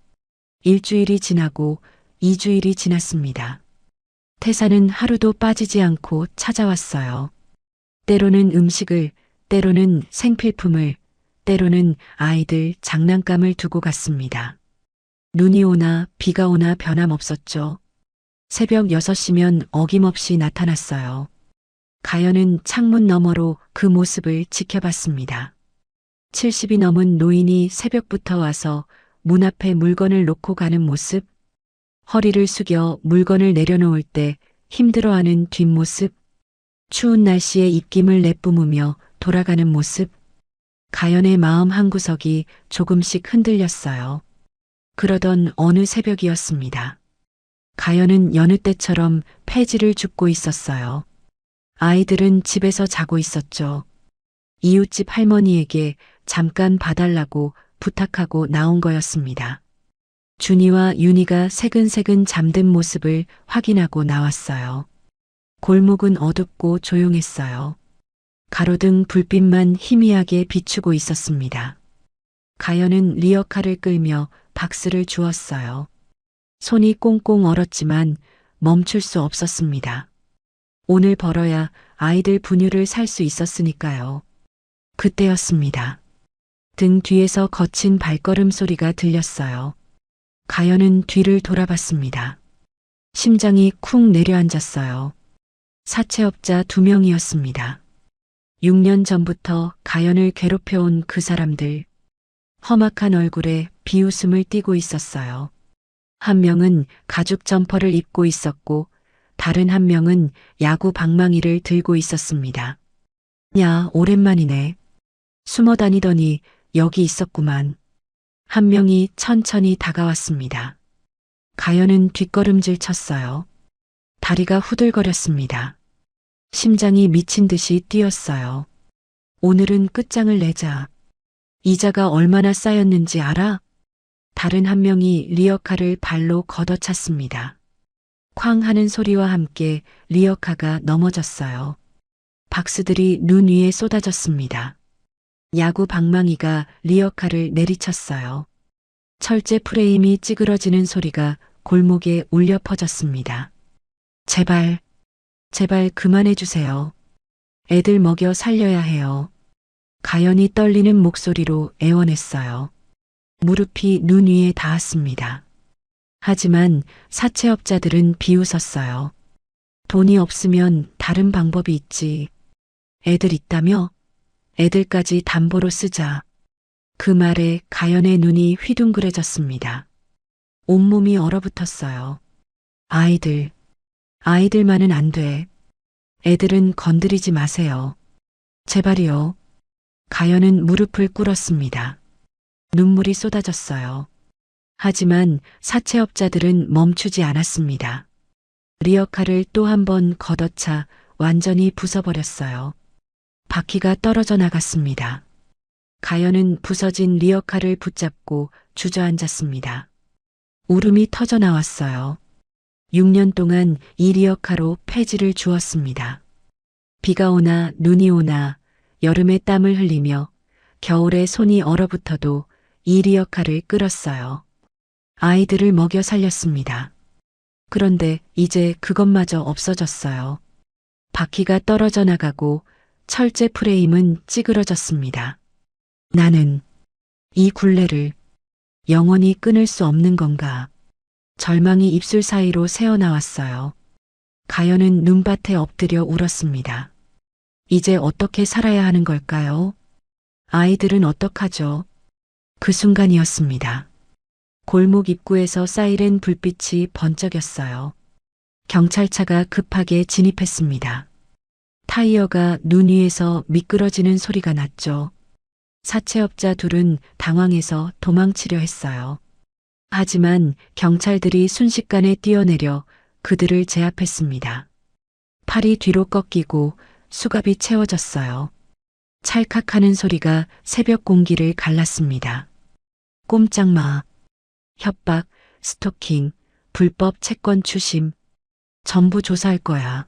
일주일이 지나고 2주일이 지났습니다. 태사는 하루도 빠지지 않고 찾아왔어요. 때로는 음식을, 때로는 생필품을, 때로는 아이들 장난감을 두고 갔습니다. 눈이 오나 비가 오나 변함없었죠. 새벽 6시면 어김없이 나타났어요. 가연은 창문 너머로 그 모습을 지켜봤습니다. 70이 넘은 노인이 새벽부터 와서 문 앞에 물건을 놓고 가는 모습, 허리를 숙여 물건을 내려놓을 때 힘들어하는 뒷모습, 추운 날씨에 입김을 내뿜으며 돌아가는 모습, 가연의 마음 한구석이 조금씩 흔들렸어요. 그러던 어느 새벽이었습니다. 가연은 여느 때처럼 폐지를 줍고 있었어요. 아이들은 집에서 자고 있었죠. 이웃집 할머니에게 잠깐 봐달라고 부탁하고 나온 거였습니다. 준이와 윤이가 새근새근 잠든 모습을 확인하고 나왔어요. 골목은 어둡고 조용했어요. 가로등 불빛만 희미하게 비추고 있었습니다. 가연은 리어카를 끌며 박스를 주었어요. 손이 꽁꽁 얼었지만 멈출 수 없었습니다. 오늘 벌어야 아이들 분유를 살 수 있었으니까요. 그때였습니다. 등 뒤에서 거친 발걸음 소리가 들렸어요. 가연은 뒤를 돌아봤습니다. 심장이 쿵 내려앉았어요. 사채업자 2명이었습니다. 6년 전부터 가연을 괴롭혀온 그 사람들. 험악한 얼굴에 비웃음을 띠고 있었어요. 한 명은 가죽 점퍼를 입고 있었고 다른 한 명은 야구 방망이를 들고 있었습니다. 야, 오랜만이네. 숨어 다니더니 여기 있었구만. 한 명이 천천히 다가왔습니다. 가연은 뒷걸음질 쳤어요. 다리가 후들거렸습니다. 심장이 미친 듯이 뛰었어요. 오늘은 끝장을 내자. 이자가 얼마나 쌓였는지 알아? 다른 한 명이 리어카를 발로 걷어찼습니다. 쾅 하는 소리와 함께 리어카가 넘어졌어요. 박스들이 눈 위에 쏟아졌습니다. 야구 방망이가 리어카를 내리쳤어요. 철제 프레임이 찌그러지는 소리가 골목에 울려 퍼졌습니다. 제발, 제발 그만해 주세요. 애들 먹여 살려야 해요. 가연이 떨리는 목소리로 애원했어요. 무릎이 눈 위에 닿았습니다. 하지만 사채업자들은 비웃었어요. 돈이 없으면 다른 방법이 있지. 애들 있다며? 애들까지 담보로 쓰자. 그 말에 가연의 눈이 휘둥그레졌습니다. 온몸이 얼어붙었어요. 아이들만은 안 돼. 애들은 건드리지 마세요. 제발이요. 가연은 무릎을 꿇었습니다. 눈물이 쏟아졌어요. 하지만 사채업자들은 멈추지 않았습니다. 리어카를 또 한 번 걷어차 완전히 부숴버렸어요. 바퀴가 떨어져 나갔습니다. 가연은 부서진 리어카를 붙잡고 주저앉았습니다. 울음이 터져 나왔어요. 6년 동안 이 리어카로 폐지를 주었습니다. 비가 오나 눈이 오나 여름에 땀을 흘리며 겨울에 손이 얼어붙어도 일이 역할을 끌었어요. 아이들을 먹여 살렸습니다. 그런데 이제 그것마저 없어졌어요. 바퀴가 떨어져 나가고 철제 프레임은 찌그러졌습니다. 나는 이 굴레를 영원히 끊을 수 없는 건가? 절망이 입술 사이로 새어나왔어요. 가연은 눈밭에 엎드려 울었습니다. 이제 어떻게 살아야 하는 걸까요? 아이들은 어떡하죠? 그 순간이었습니다. 골목 입구에서 사이렌 불빛이 번쩍였어요. 경찰차가 급하게 진입했습니다. 타이어가 눈 위에서 미끄러지는 소리가 났죠. 사채업자 둘은 당황해서 도망치려 했어요. 하지만 경찰들이 순식간에 뛰어내려 그들을 제압했습니다. 팔이 뒤로 꺾이고 수갑이 채워졌어요. 찰칵하는 소리가 새벽 공기를 갈랐습니다. 꼼짝 마. 협박, 스토킹, 불법 채권 추심. 전부 조사할 거야.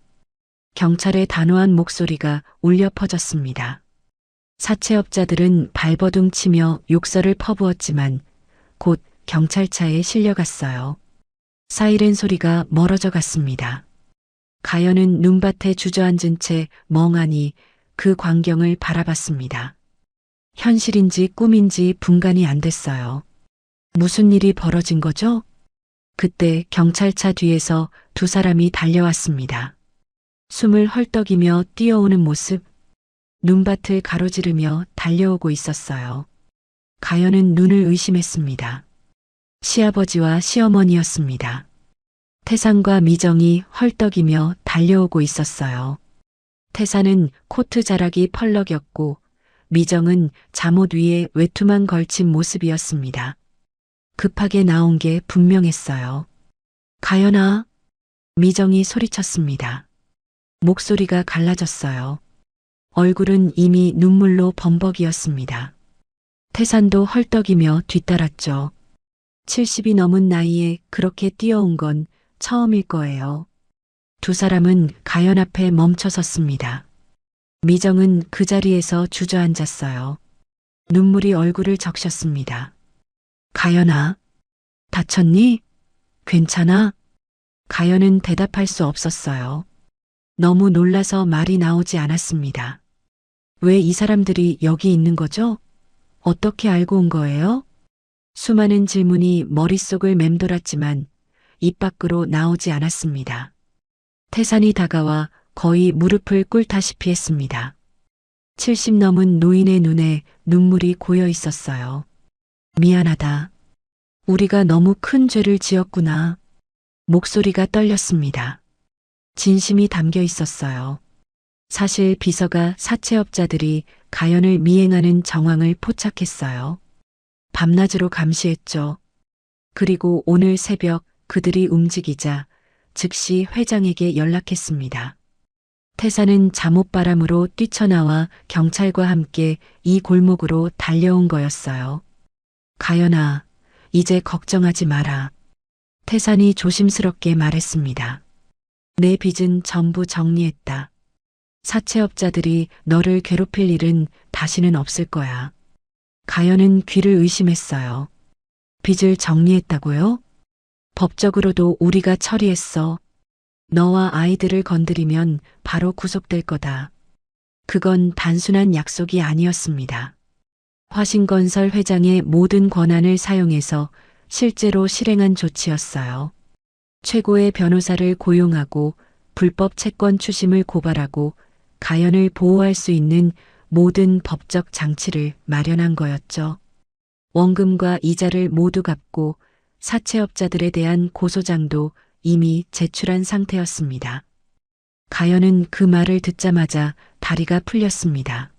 경찰의 단호한 목소리가 울려 퍼졌습니다. 사채업자들은 발버둥 치며 욕설을 퍼부었지만 곧 경찰차에 실려갔어요. 사이렌 소리가 멀어져 갔습니다. 가연은 눈밭에 주저앉은 채 멍하니 그 광경을 바라봤습니다. 현실인지 꿈인지 분간이 안 됐어요. 무슨 일이 벌어진 거죠? 그때 경찰차 뒤에서 두 사람이 달려왔습니다. 숨을 헐떡이며 뛰어오는 모습, 눈밭을 가로지르며 달려오고 있었어요. 가연은 눈을 의심했습니다. 시아버지와 시어머니였습니다. 태산과 미정이 헐떡이며 달려오고 있었어요. 태산은 코트 자락이 펄럭였고 미정은 잠옷 위에 외투만 걸친 모습이었습니다. 급하게 나온 게 분명했어요. 가연아, 미정이 소리쳤습니다. 목소리가 갈라졌어요. 얼굴은 이미 눈물로 범벅이었습니다. 태산도 헐떡이며 뒤따랐죠. 70이 넘은 나이에 그렇게 뛰어온 건 처음일 거예요. 두 사람은 가연 앞에 멈춰 섰습니다. 미정은 그 자리에서 주저앉았어요. 눈물이 얼굴을 적셨습니다. 가연아, 다쳤니? 괜찮아? 가연은 대답할 수 없었어요. 너무 놀라서 말이 나오지 않았습니다. 왜 이 사람들이 여기 있는 거죠? 어떻게 알고 온 거예요? 수많은 질문이 머릿속을 맴돌았지만 입 밖으로 나오지 않았습니다. 태산이 다가와 거의 무릎을 꿇다시피 했습니다. 70 넘은 노인의 눈에 눈물이 고여 있었어요. 미안하다. 우리가 너무 큰 죄를 지었구나. 목소리가 떨렸습니다. 진심이 담겨 있었어요. 사실 비서가 사채업자들이 가연을 미행하는 정황을 포착했어요. 밤낮으로 감시했죠. 그리고 오늘 새벽 그들이 움직이자 즉시 회장에게 연락했습니다. 태사는 잠옷바람으로 뛰쳐나와 경찰과 함께 이 골목으로 달려온 거였어요. 가연아, 이제 걱정하지 마라. 태산이 조심스럽게 말했습니다. 내 빚은 전부 정리했다. 사채업자들이 너를 괴롭힐 일은 다시는 없을 거야. 가연은 귀를 의심했어요. 빚을 정리했다고요? 법적으로도 우리가 처리했어. 너와 아이들을 건드리면 바로 구속될 거다. 그건 단순한 약속이 아니었습니다. 화신건설 회장의 모든 권한을 사용해서 실제로 실행한 조치였어요. 최고의 변호사를 고용하고 불법 채권 추심을 고발하고 가연을 보호할 수 있는 모든 법적 장치를 마련한 거였죠. 원금과 이자를 모두 갚고 사채업자들에 대한 고소장도 이미 제출한 상태였습니다. 가연은 그 말을 듣자마자 다리가 풀렸습니다.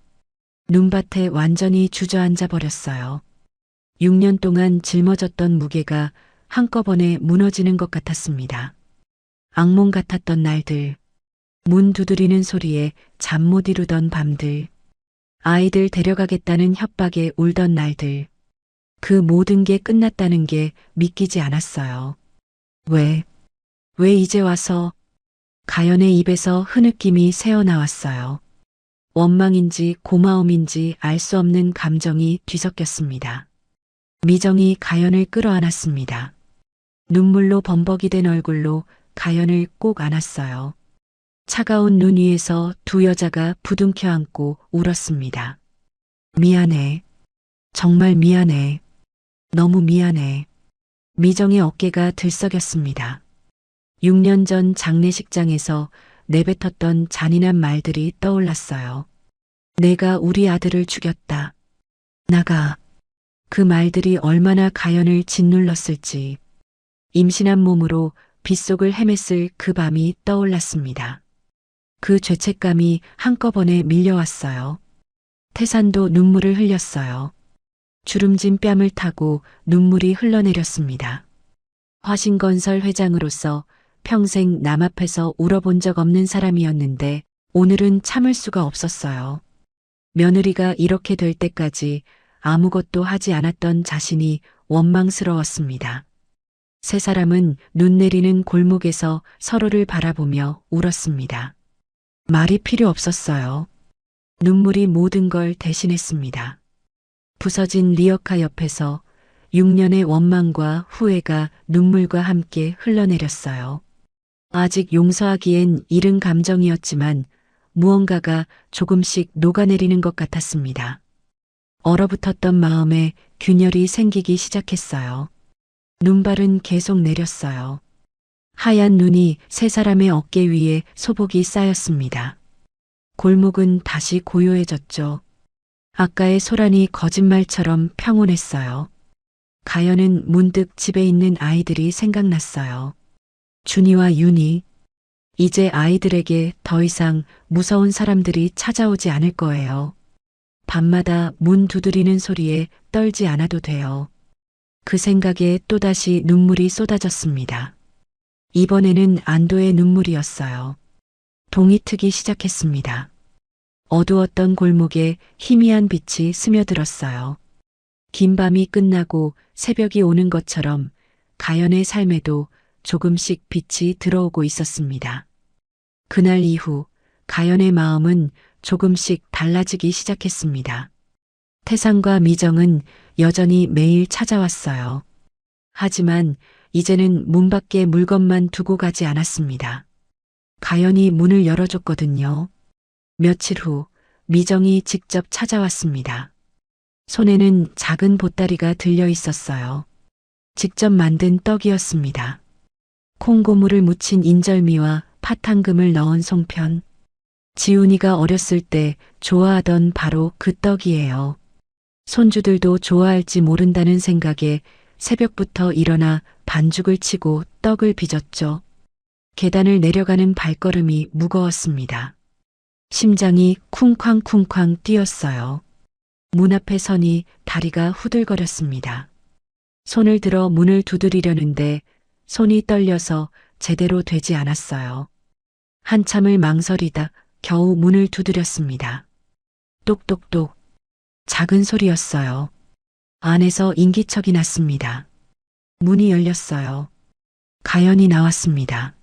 눈밭에 완전히 주저앉아 버렸어요. 6년 동안 짊어졌던 무게가 한꺼번에 무너지는 것 같았습니다. 악몽 같았던 날들, 문 두드리는 소리에 잠 못 이루던 밤들, 아이들 데려가겠다는 협박에 울던 날들, 그 모든 게 끝났다는 게 믿기지 않았어요. 왜 이제 와서? 가연의 입에서 흐느낌이 새어나왔어요. 원망인지 고마움인지 알 수 없는 감정이 뒤섞였습니다. 미정이 가연을 끌어안았습니다. 눈물로 범벅이 된 얼굴로 가연을 꼭 안았어요. 차가운 눈 위에서 두 여자가 부둥켜 안고 울었습니다. 미안해. 정말 미안해. 너무 미안해. 미정의 어깨가 들썩였습니다. 6년 전 장례식장에서 내뱉었던 잔인한 말들이 떠올랐어요. 내가 우리 아들을 죽였다. 나가. 그 말들이 얼마나 가연을 짓눌렀을지. 임신한 몸으로 빗속을 헤맸을 그 밤이 떠올랐습니다. 그 죄책감이 한꺼번에 밀려왔어요. 태산도 눈물을 흘렸어요. 주름진 뺨을 타고 눈물이 흘러내렸습니다. 화신건설 회장으로서 평생 남 앞에서 울어본 적 없는 사람이었는데 오늘은 참을 수가 없었어요. 며느리가 이렇게 될 때까지 아무것도 하지 않았던 자신이 원망스러웠습니다. 세 사람은 눈 내리는 골목에서 서로를 바라보며 울었습니다. 말이 필요 없었어요. 눈물이 모든 걸 대신했습니다. 부서진 리어카 옆에서 6년의 원망과 후회가 눈물과 함께 흘러내렸어요. 아직 용서하기엔 이른 감정이었지만 무언가가 조금씩 녹아내리는 것 같았습니다. 얼어붙었던 마음에 균열이 생기기 시작했어요. 눈발은 계속 내렸어요. 하얀 눈이 세 사람의 어깨 위에 소복이 쌓였습니다. 골목은 다시 고요해졌죠. 아까의 소란이 거짓말처럼 평온했어요. 가연은 문득 집에 있는 아이들이 생각났어요. 준이와 윤이. 이제 아이들에게 더 이상 무서운 사람들이 찾아오지 않을 거예요. 밤마다 문 두드리는 소리에 떨지 않아도 돼요. 그 생각에 또다시 눈물이 쏟아졌습니다. 이번에는 안도의 눈물이었어요. 동이 트기 시작했습니다. 어두웠던 골목에 희미한 빛이 스며들었어요. 긴 밤이 끝나고 새벽이 오는 것처럼 가연의 삶에도 조금씩 빛이 들어오고 있었습니다. 그날 이후 가연의 마음은 조금씩 달라지기 시작했습니다. 태상과 미정은 여전히 매일 찾아왔어요. 하지만 이제는 문 밖에 물건만 두고 가지 않았습니다. 가연이 문을 열어줬거든요. 며칠 후 미정이 직접 찾아왔습니다. 손에는 작은 보따리가 들려 있었어요. 직접 만든 떡이었습니다. 콩고물을 묻힌 인절미와 팥향금을 넣은 송편. 지훈이가 어렸을 때 좋아하던 바로 그 떡이에요. 손주들도 좋아할지 모른다는 생각에 새벽부터 일어나 반죽을 치고 떡을 빚었죠. 계단을 내려가는 발걸음이 무거웠습니다. 심장이 쿵쾅쿵쾅 뛰었어요. 문 앞에 서니 다리가 후들거렸습니다. 손을 들어 문을 두드리려는데 손이 떨려서 제대로 되지 않았어요. 한참을 망설이다 겨우 문을 두드렸습니다. 똑똑똑. 작은 소리였어요. 안에서 인기척이 났습니다. 문이 열렸어요. 가연이 나왔습니다.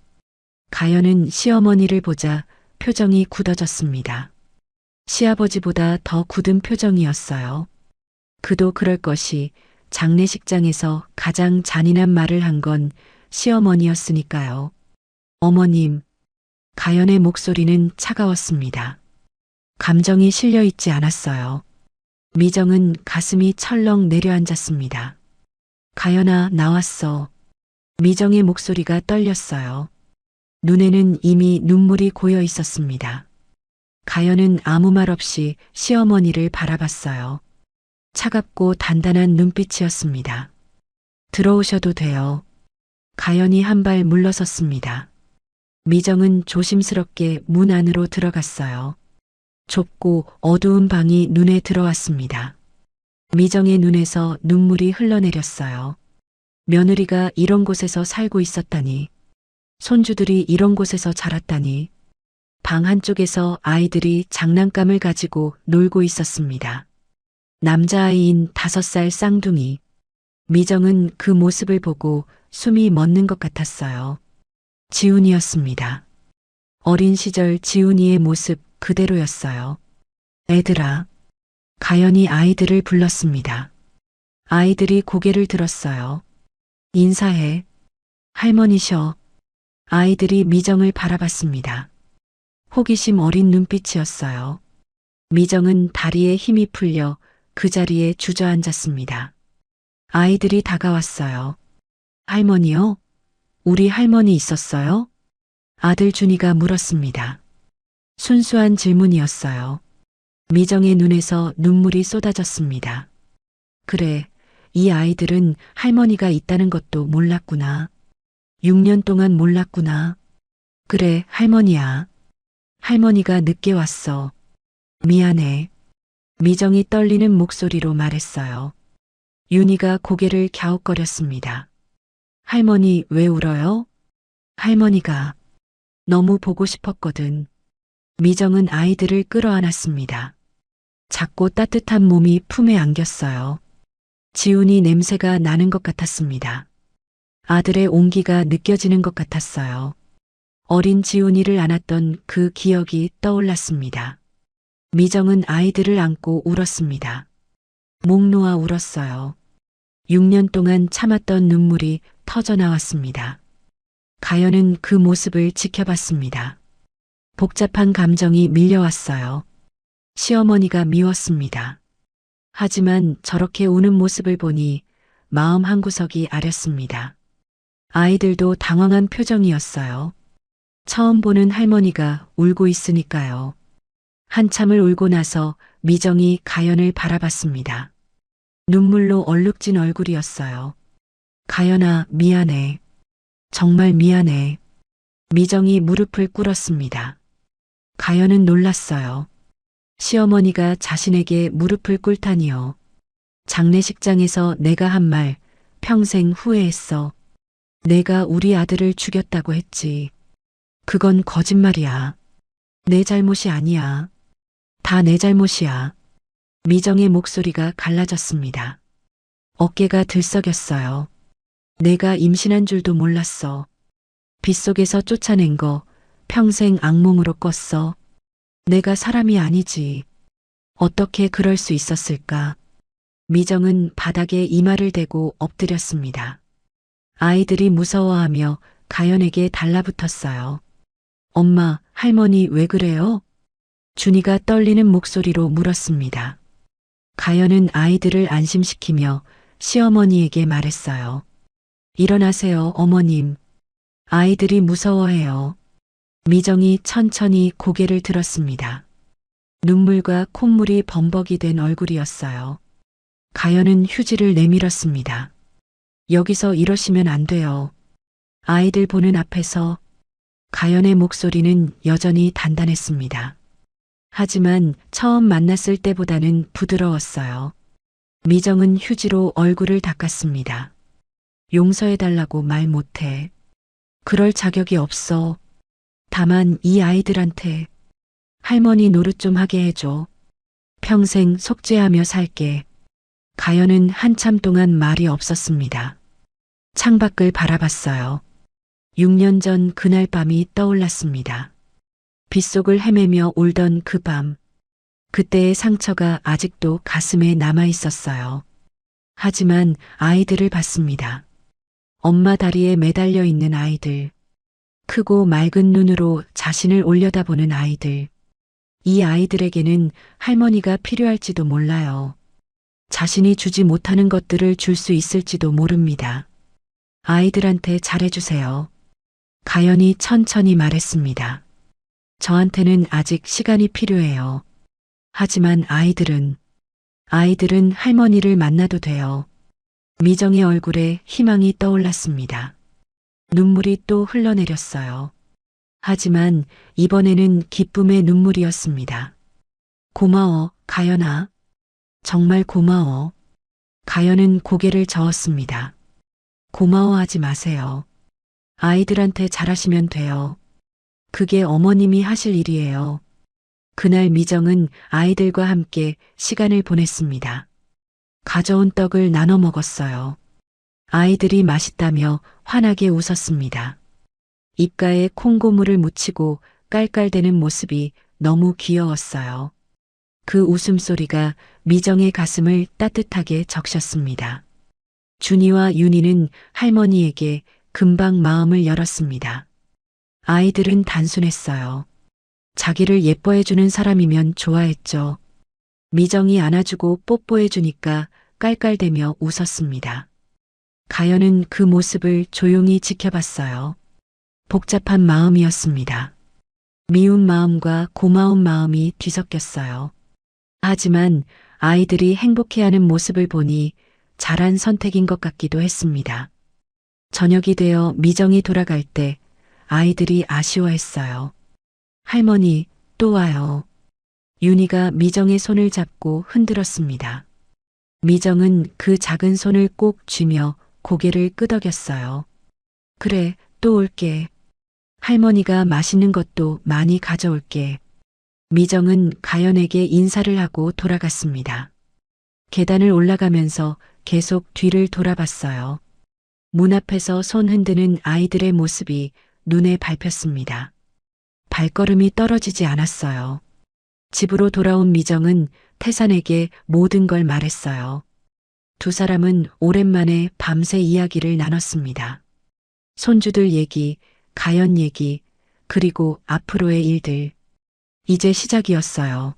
가연은 시어머니를 보자 표정이 굳어졌습니다. 시아버지보다 더 굳은 표정이었어요. 그도 그럴 것이 장례식장에서 가장 잔인한 말을 한 건 시어머니였으니까요. 어머님. 가연의 목소리는 차가웠습니다. 감정이 실려 있지 않았어요. 미정은 가슴이 철렁 내려앉았습니다. 가연아, 나왔어. 미정의 목소리가 떨렸어요. 눈에는 이미 눈물이 고여 있었습니다. 가연은 아무 말 없이 시어머니를 바라봤어요. 차갑고 단단한 눈빛이었습니다. 들어오셔도 돼요. 가연이 한 발 물러섰습니다. 미정은 조심스럽게 문 안으로 들어갔어요. 좁고 어두운 방이 눈에 들어왔습니다. 미정의 눈에서 눈물이 흘러내렸어요. 며느리가 이런 곳에서 살고 있었다니. 손주들이 이런 곳에서 자랐다니. 방 한쪽에서 아이들이 장난감을 가지고 놀고 있었습니다. 남자아이인 5살 쌍둥이. 미정은 그 모습을 보고 숨이 멎는 것 같았어요. 지훈이었습니다. 어린 시절 지훈이의 모습 그대로였어요. 애들아. 가연이 아이들을 불렀습니다. 아이들이 고개를 들었어요. 인사해. 할머니셔. 아이들이 미정을 바라봤습니다. 호기심 어린 눈빛이었어요. 미정은 다리에 힘이 풀려 그 자리에 주저앉았습니다. 아이들이 다가왔어요. 할머니요? 우리 할머니 있었어요? 아들 준이가 물었습니다. 순수한 질문이었어요. 미정의 눈에서 눈물이 쏟아졌습니다. 그래, 이 아이들은 할머니가 있다는 것도 몰랐구나. 6년 동안 몰랐구나. 그래, 할머니야. 할머니가 늦게 왔어. 미안해. 미정이 떨리는 목소리로 말했어요. 윤희가 고개를 갸웃거렸습니다. 할머니 왜 울어요? 할머니가 너무 보고 싶었거든. 미정은 아이들을 끌어안았습니다. 작고 따뜻한 몸이 품에 안겼어요. 지훈이 냄새가 나는 것 같았습니다. 아들의 온기가 느껴지는 것 같았어요. 어린 지훈이를 안았던 그 기억이 떠올랐습니다. 미정은 아이들을 안고 울었습니다. 목 놓아 울었어요. 6년 동안 참았던 눈물이 터져 나왔습니다. 가연은 그 모습을 지켜봤습니다. 복잡한 감정이 밀려왔어요. 시어머니가 미웠습니다. 하지만 저렇게 우는 모습을 보니 마음 한구석이 아렸습니다. 아이들도 당황한 표정이었어요. 처음 보는 할머니가 울고 있으니까요. 한참을 울고 나서 미정이 가연을 바라봤습니다. 눈물로 얼룩진 얼굴이었어요. 가연아, 미안해. 정말 미안해. 미정이 무릎을 꿇었습니다. 가연은 놀랐어요. 시어머니가 자신에게 무릎을 꿇다니요. 장례식장에서 내가 한 말 평생 후회했어. 내가 우리 아들을 죽였다고 했지. 그건 거짓말이야. 내 잘못이 아니야. 다 내 잘못이야. 미정의 목소리가 갈라졌습니다. 어깨가 들썩였어요. 내가 임신한 줄도 몰랐어. 빗속에서 쫓아낸 거 평생 악몽으로 꿨어. 내가 사람이 아니지. 어떻게 그럴 수 있었을까? 미정은 바닥에 이마를 대고 엎드렸습니다. 아이들이 무서워하며 가연에게 달라붙었어요. 엄마, 할머니 왜 그래요? 준이가 떨리는 목소리로 물었습니다. 가연은 아이들을 안심시키며 시어머니에게 말했어요. 일어나세요, 어머님. 아이들이 무서워해요. 미정이 천천히 고개를 들었습니다. 눈물과 콧물이 범벅이 된 얼굴이었어요. 가연은 휴지를 내밀었습니다. 여기서 이러시면 안 돼요. 아이들 보는 앞에서. 가연의 목소리는 여전히 단단했습니다. 하지만 처음 만났을 때보다는 부드러웠어요. 미정은 휴지로 얼굴을 닦았습니다. 용서해달라고 말 못해. 그럴 자격이 없어. 다만 이 아이들한테 할머니 노릇 좀 하게 해줘. 평생 속죄하며 살게. 가연은 한참 동안 말이 없었습니다. 창밖을 바라봤어요. 6년 전 그날 밤이 떠올랐습니다. 빗속을 헤매며 울던 그 밤. 그때의 상처가 아직도 가슴에 남아 있었어요. 하지만 아이들을 봤습니다. 엄마 다리에 매달려 있는 아이들. 크고 맑은 눈으로 자신을 올려다보는 아이들. 이 아이들에게는 할머니가 필요할지도 몰라요. 자신이 주지 못하는 것들을 줄 수 있을지도 모릅니다. 아이들한테 잘해주세요. 가연이 천천히 말했습니다. 저한테는 아직 시간이 필요해요. 하지만 아이들은 할머니를 만나도 돼요. 미정의 얼굴에 희망이 떠올랐습니다. 눈물이 또 흘러내렸어요. 하지만 이번에는 기쁨의 눈물이었습니다. 고마워, 가연아. 정말 고마워. 가연은 고개를 저었습니다. 고마워하지 마세요. 아이들한테 잘하시면 돼요. 그게 어머님이 하실 일이에요. 그날 미정은 아이들과 함께 시간을 보냈습니다. 가져온 떡을 나눠 먹었어요. 아이들이 맛있다며 환하게 웃었습니다. 입가에 콩고물을 묻히고 깔깔대는 모습이 너무 귀여웠어요. 그 웃음소리가 미정의 가슴을 따뜻하게 적셨습니다. 준이와 윤희는 할머니에게 금방 마음을 열었습니다. 아이들은 단순했어요. 자기를 예뻐해주는 사람이면 좋아했죠. 미정이 안아주고 뽀뽀해주니까 깔깔대며 웃었습니다. 가연은 그 모습을 조용히 지켜봤어요. 복잡한 마음이었습니다. 미운 마음과 고마운 마음이 뒤섞였어요. 하지만 아이들이 행복해하는 모습을 보니 잘한 선택인 것 같기도 했습니다. 저녁이 되어 미정이 돌아갈 때 아이들이 아쉬워했어요. 할머니, 또 와요. 윤희가 미정의 손을 잡고 흔들었습니다. 미정은 그 작은 손을 꼭 쥐며 고개를 끄덕였어요. 그래, 또 올게. 할머니가 맛있는 것도 많이 가져올게. 미정은 가연에게 인사를 하고 돌아갔습니다. 계단을 올라가면서 계속 뒤를 돌아봤어요. 문 앞에서 손 흔드는 아이들의 모습이 눈에 밟혔습니다. 발걸음이 떨어지지 않았어요. 집으로 돌아온 미정은 태산에게 모든 걸 말했어요. 두 사람은 오랜만에 밤새 이야기를 나눴습니다. 손주들 얘기, 가연 얘기, 그리고 앞으로의 일들. 이제 시작이었어요.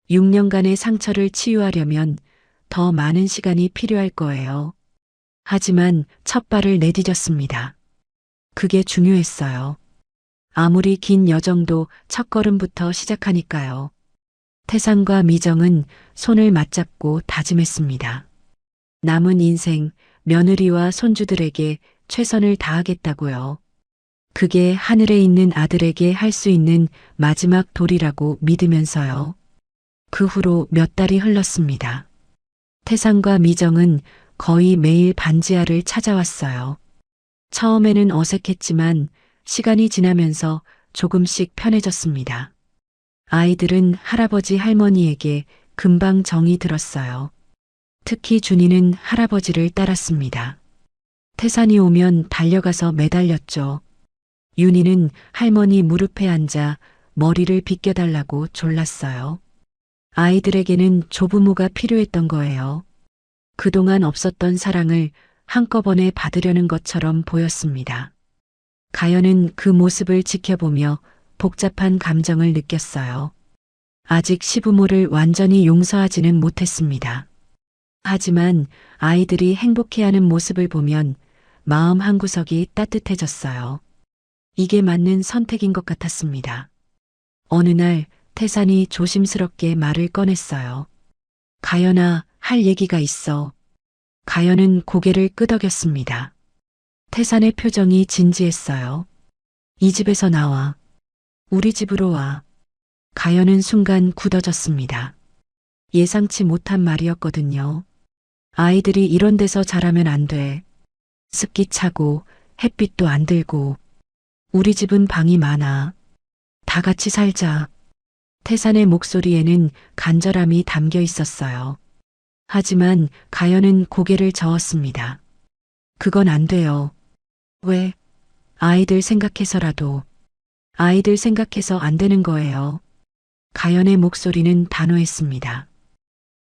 6년간의 상처를 치유하려면 더 많은 시간이 필요할 거예요. 하지만 첫 발을 내디뎠습니다. 그게 중요했어요. 아무리 긴 여정도 첫걸음부터 시작하니까요. 태산과 미정은 손을 맞잡고 다짐했습니다. 남은 인생, 며느리와 손주들에게 최선을 다하겠다고요. 그게 하늘에 있는 아들에게 할 수 있는 마지막 도리라고 믿으면서요. 그 후로 몇 달이 흘렀습니다. 태산과 미정은 거의 매일 반지하를 찾아왔어요. 처음에는 어색했지만 시간이 지나면서 조금씩 편해졌습니다. 아이들은 할아버지 할머니에게 금방 정이 들었어요. 특히 준이는 할아버지를 따랐습니다. 태산이 오면 달려가서 매달렸죠. 윤희는 할머니 무릎에 앉아 머리를 빗겨달라고 졸랐어요. 아이들에게는 조부모가 필요했던 거예요. 그동안 없었던 사랑을 한꺼번에 받으려는 것처럼 보였습니다. 가연은 그 모습을 지켜보며 복잡한 감정을 느꼈어요. 아직 시부모를 완전히 용서하지는 못했습니다. 하지만 아이들이 행복해하는 모습을 보면 마음 한구석이 따뜻해졌어요. 이게 맞는 선택인 것 같았습니다. 어느 날 태산이 조심스럽게 말을 꺼냈어요. 가연아, 할 얘기가 있어. 가연은 고개를 끄덕였습니다. 태산의 표정이 진지했어요. 이 집에서 나와. 우리 집으로 와. 가연은 순간 굳어졌습니다. 예상치 못한 말이었거든요. 아이들이 이런 데서 자라면 안 돼. 습기 차고 햇빛도 안 들고. 우리 집은 방이 많아. 다 같이 살자. 태산의 목소리에는 간절함이 담겨 있었어요. 하지만 가연은 고개를 저었습니다. 그건 안 돼요. 왜? 아이들 생각해서라도. 아이들 생각해서 안 되는 거예요. 가연의 목소리는 단호했습니다.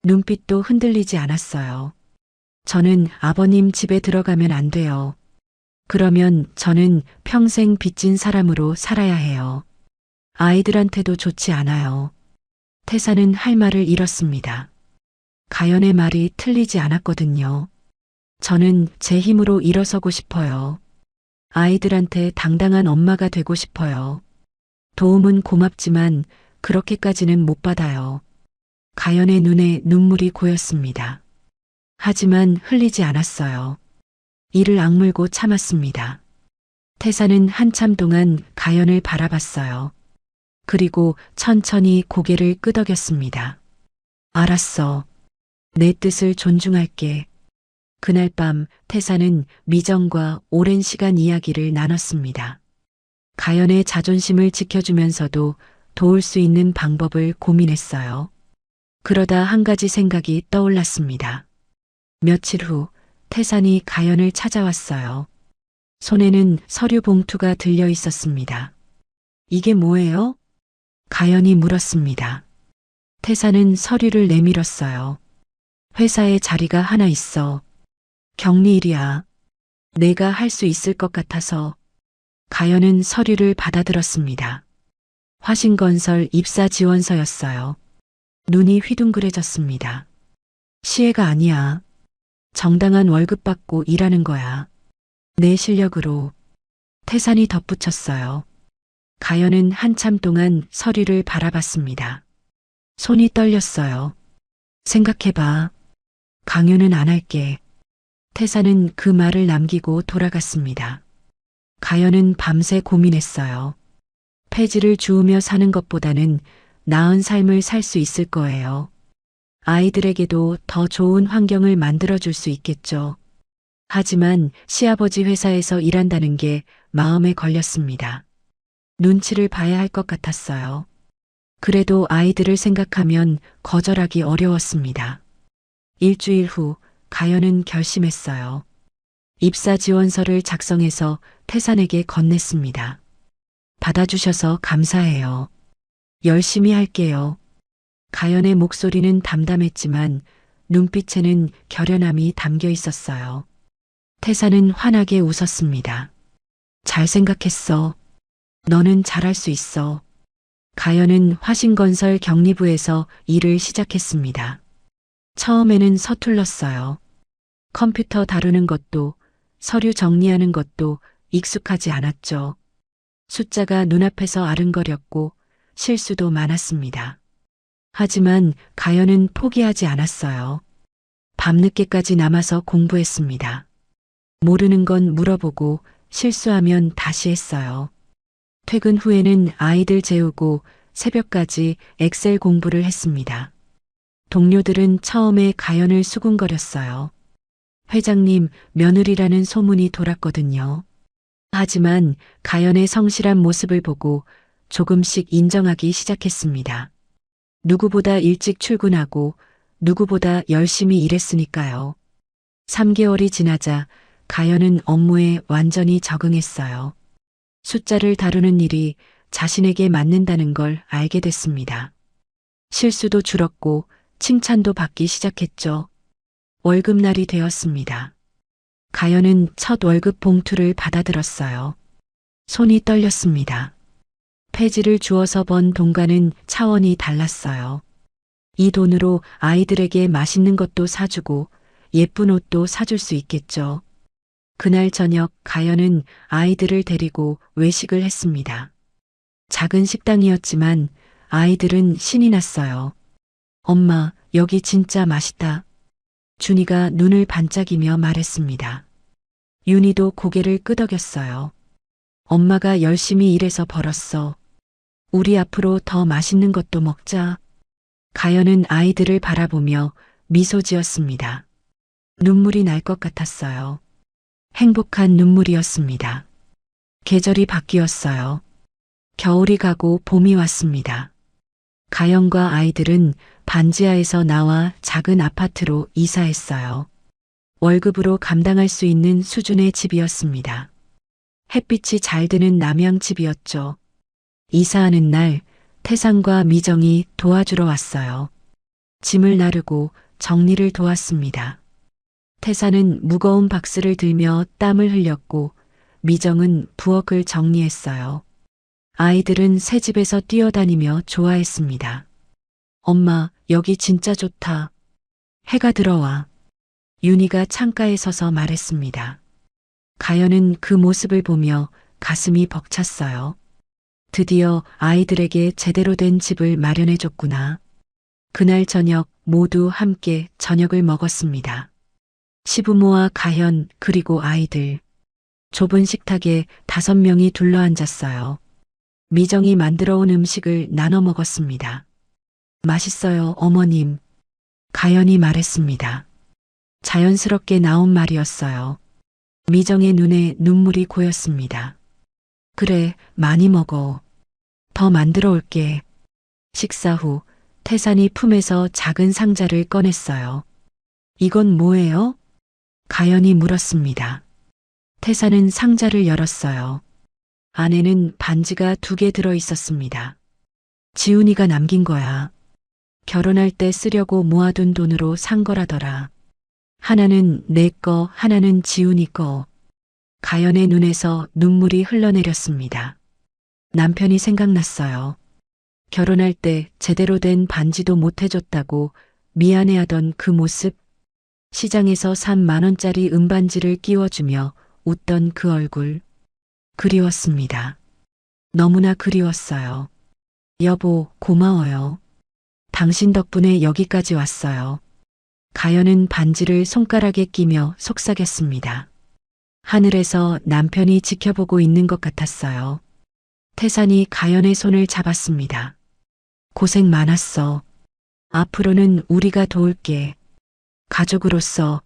눈빛도 흔들리지 않았어요. 저는 아버님 집에 들어가면 안 돼요. 그러면 저는 평생 빚진 사람으로 살아야 해요. 아이들한테도 좋지 않아요. 태산은 할 말을 잃었습니다. 가연의 말이 틀리지 않았거든요. 저는 제 힘으로 일어서고 싶어요. 아이들한테 당당한 엄마가 되고 싶어요. 도움은 고맙지만 그렇게까지는 못 받아요. 가연의 눈에 눈물이 고였습니다. 하지만 흘리지 않았어요. 이를 악물고 참았습니다. 태산은 한참 동안 가연을 바라봤어요. 그리고 천천히 고개를 끄덕였습니다. 알았어. 내 뜻을 존중할게. 그날 밤 태산은 미정과 오랜 시간 이야기를 나눴습니다. 가연의 자존심을 지켜주면서도 도울 수 있는 방법을 고민했어요. 그러다 한 가지 생각이 떠올랐습니다. 며칠 후 태산이 가연을 찾아왔어요. 손에는 서류 봉투가 들려 있었습니다. 이게 뭐예요? 가연이 물었습니다. 태사는 서류를 내밀었어요. 회사에 자리가 하나 있어. 격리일이야. 내가 할 수 있을 것 같아서. 가연은 서류를 받아들었습니다. 화신건설 입사 지원서였어요. 눈이 휘둥그레졌습니다. 시혜가 아니야. 정당한 월급 받고 일하는 거야. 내 실력으로. 태산이 덧붙였어요. 가연은 한참 동안 서류를 바라봤습니다. 손이 떨렸어요. 생각해봐. 강요는 안 할게. 태산은 그 말을 남기고 돌아갔습니다. 가연은 밤새 고민했어요. 폐지를 주우며 사는 것보다는 나은 삶을 살 수 있을 거예요. 아이들에게도 더 좋은 환경을 만들어줄 수 있겠죠. 하지만 시아버지 회사에서 일한다는 게 마음에 걸렸습니다. 눈치를 봐야 할 것 같았어요. 그래도 아이들을 생각하면 거절하기 어려웠습니다. 일주일 후 가연은 결심했어요. 입사 지원서를 작성해서 태산에게 건넸습니다. 받아주셔서 감사해요. 열심히 할게요. 가연의 목소리는 담담했지만 눈빛에는 결연함이 담겨 있었어요. 태사는 환하게 웃었습니다. 잘 생각했어. 너는 잘할 수 있어. 가연은 화신건설 격리부에서 일을 시작했습니다. 처음에는 서툴렀어요. 컴퓨터 다루는 것도 서류 정리하는 것도 익숙하지 않았죠. 숫자가 눈앞에서 아른거렸고 실수도 많았습니다. 하지만 가연은 포기하지 않았어요. 밤늦게까지 남아서 공부했습니다. 모르는 건 물어보고 실수하면 다시 했어요. 퇴근 후에는 아이들 재우고 새벽까지 엑셀 공부를 했습니다. 동료들은 처음에 가연을 수군거렸어요. 회장님, 며느리라는 소문이 돌았거든요. 하지만 가연의 성실한 모습을 보고 조금씩 인정하기 시작했습니다. 누구보다 일찍 출근하고 누구보다 열심히 일했으니까요. 3개월이 지나자 가연은 업무에 완전히 적응했어요. 숫자를 다루는 일이 자신에게 맞는다는 걸 알게 됐습니다. 실수도 줄었고 칭찬도 받기 시작했죠. 월급날이 되었습니다. 가연은 첫 월급 봉투를 받아들었어요. 손이 떨렸습니다. 폐지를 주어서 번 돈과는 차원이 달랐어요. 이 돈으로 아이들에게 맛있는 것도 사주고 예쁜 옷도 사줄 수 있겠죠. 그날 저녁 가연은 아이들을 데리고 외식을 했습니다. 작은 식당이었지만 아이들은 신이 났어요. 엄마, 여기 진짜 맛있다. 준이가 눈을 반짝이며 말했습니다. 윤희도 고개를 끄덕였어요. 엄마가 열심히 일해서 벌었어. 우리 앞으로 더 맛있는 것도 먹자. 가연은 아이들을 바라보며 미소 지었습니다. 눈물이 날 것 같았어요. 행복한 눈물이었습니다. 계절이 바뀌었어요. 겨울이 가고 봄이 왔습니다. 가연과 아이들은 반지하에서 나와 작은 아파트로 이사했어요. 월급으로 감당할 수 있는 수준의 집이었습니다. 햇빛이 잘 드는 남양집이었죠. 이사하는 날 태상과 미정이 도와주러 왔어요. 짐을 나르고 정리를 도왔습니다. 태사는 무거운 박스를 들며 땀을 흘렸고 미정은 부엌을 정리했어요. 아이들은 새 집에서 뛰어다니며 좋아했습니다. 엄마, 여기 진짜 좋다. 해가 들어와. 윤희가 창가에 서서 말했습니다. 가연은 그 모습을 보며 가슴이 벅찼어요. 드디어 아이들에게 제대로 된 집을 마련해줬구나. 그날 저녁 모두 함께 저녁을 먹었습니다. 시부모와 가연 그리고 아이들. 좁은 식탁에 5명이 둘러앉았어요. 미정이 만들어 온 음식을 나눠 먹었습니다. 맛있어요, 어머님. 가연이 말했습니다. 자연스럽게 나온 말이었어요. 미정의 눈에 눈물이 고였습니다. 그래, 많이 먹어. 더 만들어 올게. 식사 후 태산이 품에서 작은 상자를 꺼냈어요. 이건 뭐예요? 가연이 물었습니다. 태산은 상자를 열었어요. 안에는 반지가 2개 들어 있었습니다. 지훈이가 남긴 거야. 결혼할 때 쓰려고 모아둔 돈으로 산 거라더라. 하나는 내 거, 하나는 지훈이 거. 가연의 눈에서 눈물이 흘러내렸습니다. 남편이 생각났어요. 결혼할 때 제대로 된 반지도 못 해줬다고 미안해하던 그 모습. 시장에서 산 10,000원짜리 은반지를 끼워주며 웃던 그 얼굴. 그리웠습니다. 너무나 그리웠어요. 여보, 고마워요. 당신 덕분에 여기까지 왔어요. 가연은 반지를 손가락에 끼며 속삭였습니다. 하늘에서 남편이 지켜보고 있는 것 같았어요. 태산이 가연의 손을 잡았습니다. 고생 많았어. 앞으로는 우리가 도울게. 가족으로서.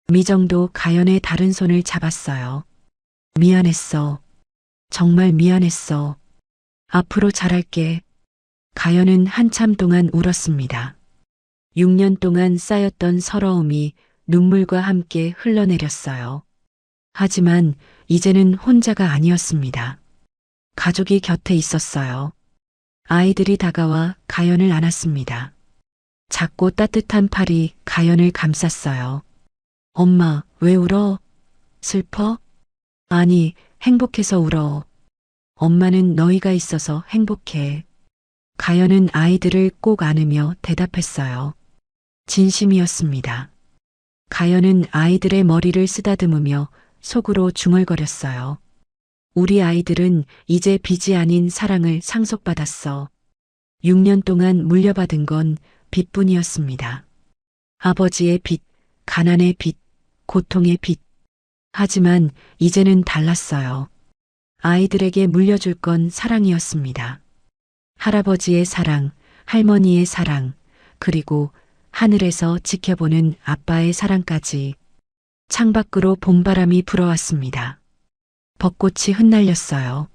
미정도 가연의 다른 손을 잡았어요. 미안했어. 정말 미안했어. 앞으로 잘할게. 가연은 한참 동안 울었습니다. 6년 동안 쌓였던 서러움이 눈물과 함께 흘러내렸어요. 하지만 이제는 혼자가 아니었습니다. 가족이 곁에 있었어요. 아이들이 다가와 가연을 안았습니다. 작고 따뜻한 팔이 가연을 감쌌어요. 엄마, 왜 울어? 슬퍼? 아니, 행복해서 울어. 엄마는 너희가 있어서 행복해. 가연은 아이들을 꼭 안으며 대답했어요. 진심이었습니다. 가연은 아이들의 머리를 쓰다듬으며 속으로 중얼거렸어요. 우리 아이들은 이제 빚이 아닌 사랑을 상속받았어. 6년 동안 물려받은 건 빚뿐이었습니다. 아버지의 빚, 가난의 빚, 고통의 빚. 하지만 이제는 달랐어요. 아이들에게 물려줄 건 사랑이었습니다. 할아버지의 사랑, 할머니의 사랑, 그리고 하늘에서 지켜보는 아빠의 사랑까지. 창밖으로 봄바람이 불어왔습니다. 벚꽃이 흩날렸어요.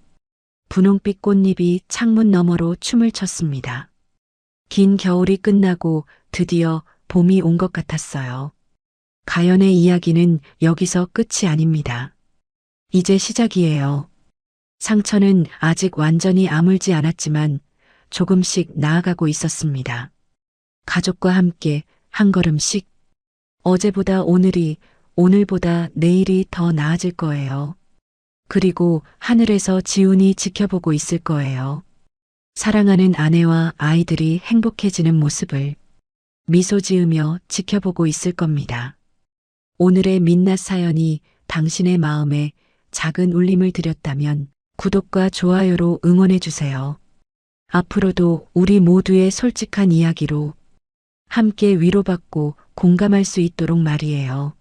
분홍빛 꽃잎이 창문 너머로 춤을 췄습니다. 긴 겨울이 끝나고 드디어 봄이 온 것 같았어요. 가연의 이야기는 여기서 끝이 아닙니다. 이제 시작이에요. 상처는 아직 완전히 아물지 않았지만 조금씩 나아가고 있었습니다. 가족과 함께 한 걸음씩. 어제보다 오늘이, 오늘보다 내일이 더 나아질 거예요. 그리고 하늘에서 지훈이 지켜보고 있을 거예요. 사랑하는 아내와 아이들이 행복해지는 모습을 미소 지으며 지켜보고 있을 겁니다. 오늘의 민낯 사연이 당신의 마음에 작은 울림을 드렸다면 구독과 좋아요로 응원해 주세요. 앞으로도 우리 모두의 솔직한 이야기로 함께 위로받고 공감할 수 있도록 말이에요.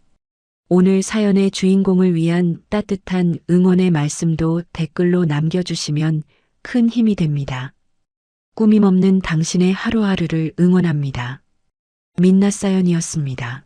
오늘 사연의 주인공을 위한 따뜻한 응원의 말씀도 댓글로 남겨주시면 큰 힘이 됩니다. 꾸밈 없는 당신의 하루하루를 응원합니다. 민낯 사연이었습니다.